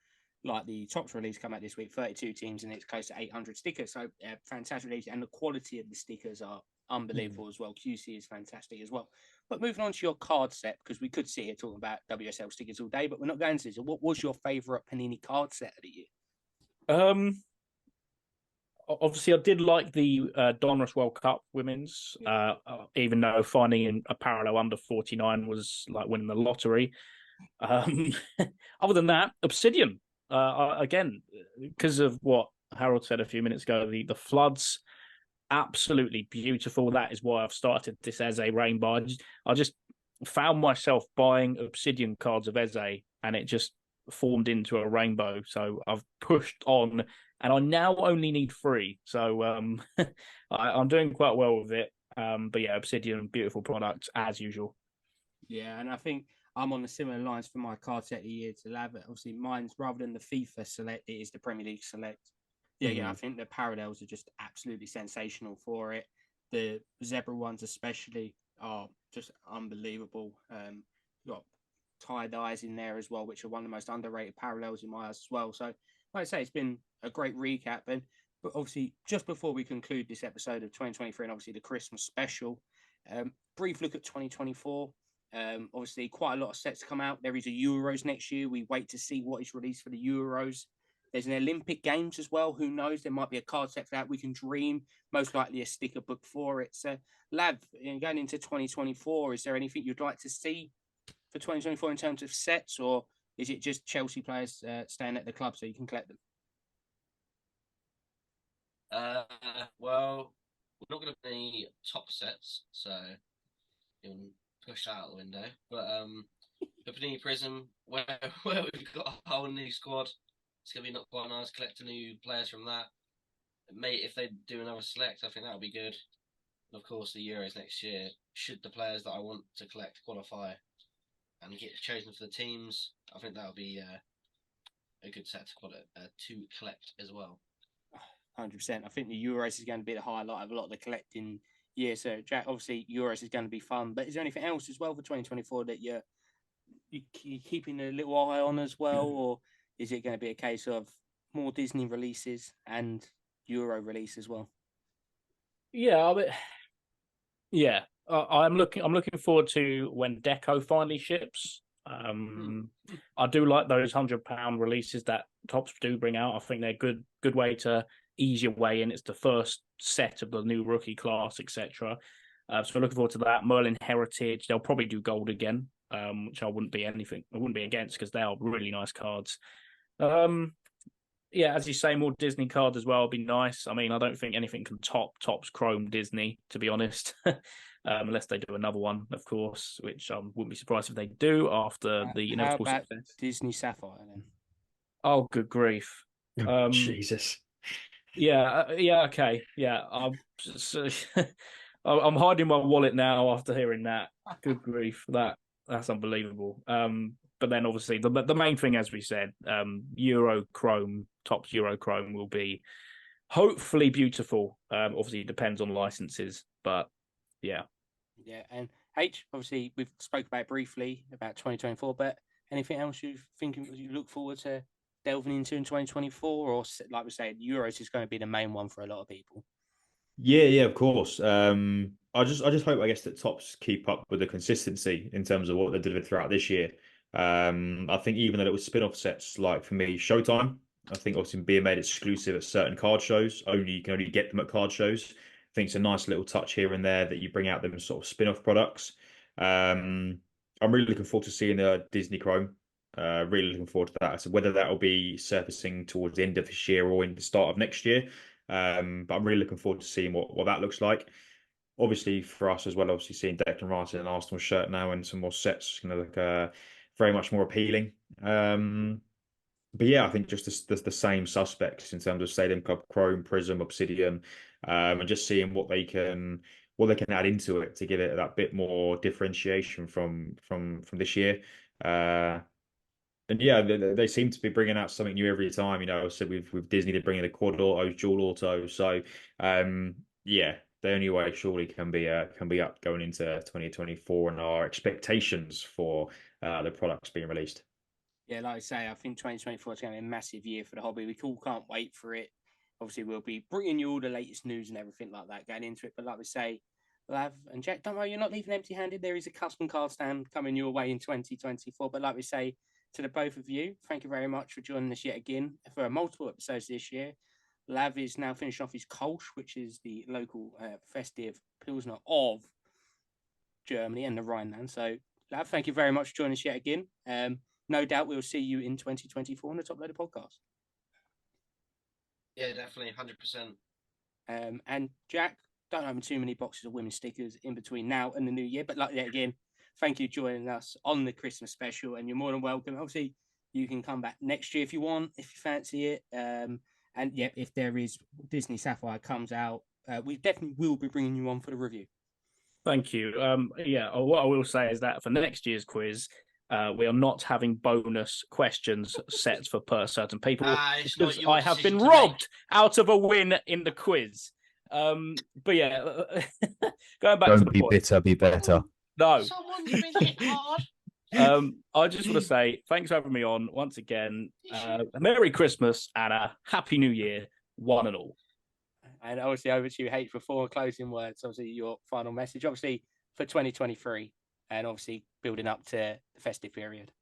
like the Tops release come out this week, 32 teams, and it's close to 800 stickers. So, fantastic release, and the quality of the stickers are unbelievable as well. QC is fantastic as well. But moving on to your card set, because we could sit here talking about WSL stickers all day, but we're not going to. So, what was your favourite Panini card set of the year? Obviously, I did like the Donruss World Cup women's, even though finding a parallel under 49 was like winning the lottery. Other than that, Obsidian, again, because of what Harold said a few minutes ago, the floods, absolutely beautiful. That is why I've started this as a rainbow. I just found myself buying Obsidian cards of Eze, and it just formed into a rainbow. So I've pushed on, and I now only need 3. So I'm doing quite well with it. But yeah, Obsidian, beautiful product as usual. Yeah, and I think I'm on the similar lines for my card set of the year to Lav. Obviously, mine's rather than the FIFA Select, it is the Premier League Select. Yeah, I think the parallels are just absolutely sensational for it. The zebra ones especially are just unbelievable. You've got tie-dyes in there as well, which are one of the most underrated parallels in my eyes as well. So, like I say, it's been a great recap. But obviously, just before we conclude this episode of 2023 and obviously the Christmas special, brief look at 2024. Obviously, quite a lot of sets come out. There is a Euros next year. We wait to see what is released for the Euros. There's an Olympic Games as well. Who knows? There might be a card set for that. We can dream. Most likely a sticker book for it. So, Lav, going into 2024, is there anything you'd like to see for 2024 in terms of sets, or is it just Chelsea players staying at the club so you can collect them? Well, we're not going to have any top sets, so you'll push that out the window. But the Panini Prism, where we've got a whole new squad, it's going to be not quite nice. Collecting new players from that. If they do another select, I think that would be good. And of course, the Euros next year, should the players that I want to collect qualify and get chosen for the teams, I think that would be a good set to collect as well. 100%. I think the Euros is going to be the highlight of a lot of the collecting year. So, Jack, obviously, Euros is going to be fun. But is there anything else as well for 2024 that you're keeping a little eye on as well? Or is it going to be a case of more Disney releases and Euro release as well? Yeah, I'm looking forward to when Deco finally ships. I do like those £100 releases that Tops do bring out. I think they're good way to ease your way in. It's the first set of the new rookie class, etc. So looking forward to that. Merlin Heritage, they'll probably do gold again, which I wouldn't be against because they are really nice cards. Yeah, as you say, more Disney cards as well would be nice. I mean, I don't think anything can top Topps Chrome Disney, to be honest. Unless they do another one, of course, which I wouldn't be surprised if they do after the inevitable success. Disney Sapphire then? Oh, good grief! Jesus. Yeah, okay, yeah. I'm hiding my wallet now after hearing that. Good grief, that's unbelievable. But then obviously the main thing, as we said, Euro Chrome, Topps Euro Chrome will be hopefully beautiful. Obviously, it depends on licenses, but yeah. Yeah, and H, obviously, we've spoke about briefly about 2024, but anything else you look forward to delving into in 2024? Or like we said, Euros is going to be the main one for a lot of people. Yeah, of course. I just hope, I guess, that Tops keep up with the consistency in terms of what they delivered throughout this year. I think even though it was spin-off sets, like for me, Showtime, I think obviously being made exclusive at certain card shows, you can only get them at card shows. I think it's a nice little touch here and there that you bring out them sort of spin-off products. Um, I'm really looking forward to seeing the Disney Chrome. Really looking forward to that. So whether that will be surfacing towards the end of this year or in the start of next year. But I'm really looking forward to seeing what that looks like. Obviously, for us as well, obviously seeing Declan Rice in an Arsenal shirt now and some more sets going to look very much more appealing. But yeah, I think just the same suspects in terms of Stadium Club, Chrome, Prism, Obsidian, and just seeing what they can add into it to give it that bit more differentiation from this year. Uh, and yeah, they seem to be bringing out something new every time. I said with Disney, they're bringing the quad autos, dual auto. So, yeah, the only way surely can be up going into 2024 and our expectations for the products being released. Yeah, like I say, I think 2024 is going to be a massive year for the hobby. We all can't wait for it. Obviously, we'll be bringing you all the latest news and everything like that going into it. But like we say, Lav and Jack, don't worry, you're not leaving empty-handed. There is a custom card stand coming your way in 2024. But like we say to the both of you, thank you very much for joining us yet again for multiple episodes this year. Lav is now finishing off his Kolsch, which is the local festive Pilsner of Germany and the Rhineland. So, Lav, thank you very much for joining us yet again. No doubt we'll see you in 2024 on the Top Loader podcast. Yeah, definitely, 100%. And Jack, don't open too many boxes of women's stickers in between now and the new year. But like that again, thank you for joining us on the Christmas special, and you're more than welcome. Obviously, you can come back next year if you want, if you fancy it. And yeah, if there is Disney Sapphire comes out, we definitely will be bringing you on for the review. Thank you. What I will say is that for next year's quiz, we are not having bonus questions set for per certain people because I have been robbed out of a win in the quiz. But yeah, going back to the Don't be point. bitter, be better. No. Someone's been hit hard. I just want to say thanks for having me on once again. Merry Christmas and a Happy New Year, one and all. And obviously, over to you, H, before closing words. Obviously, your final message, obviously, for 2023, and obviously building up to the festive period.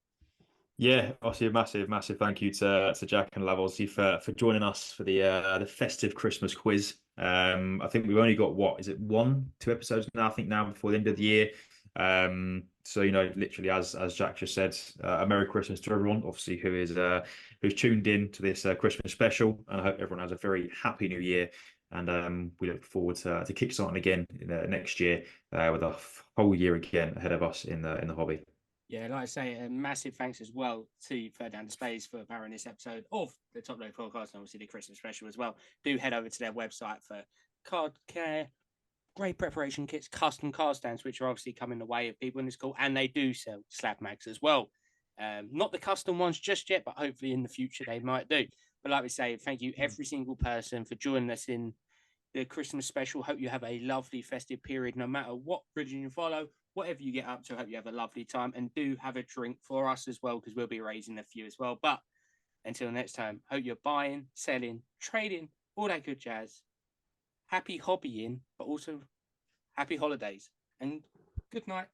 Yeah, obviously a massive thank you to Jack and Lav, obviously for joining us for the festive Christmas quiz. I think we've only got what is it 1-2 episodes now? I think now before the end of the year. So literally as Jack just said, a Merry Christmas to everyone, obviously who's tuned in to this Christmas special, and I hope everyone has a very happy New Year. And we look forward to kickstarting again next year with a whole year again ahead of us in the hobby. Yeah, like I say, a massive thanks as well to Third Down to Space for powering this episode of the Top Load podcast and obviously the Christmas special as well. Do head over to their website for card care, great preparation kits, custom card stands, which are obviously coming the way of people in this call, and they do sell slab mags as well. Not the custom ones just yet, but hopefully in the future they might do. But like we say, thank you every single person for joining us in the Christmas special. Hope you have a lovely festive period, no matter what religion you follow. Whatever you get up to, hope you have a lovely time, and do have a drink for us as well, because we'll be raising a few as well. But until next time, hope you're buying, selling, trading, all that good jazz. Happy hobbying, but also happy holidays, and good night.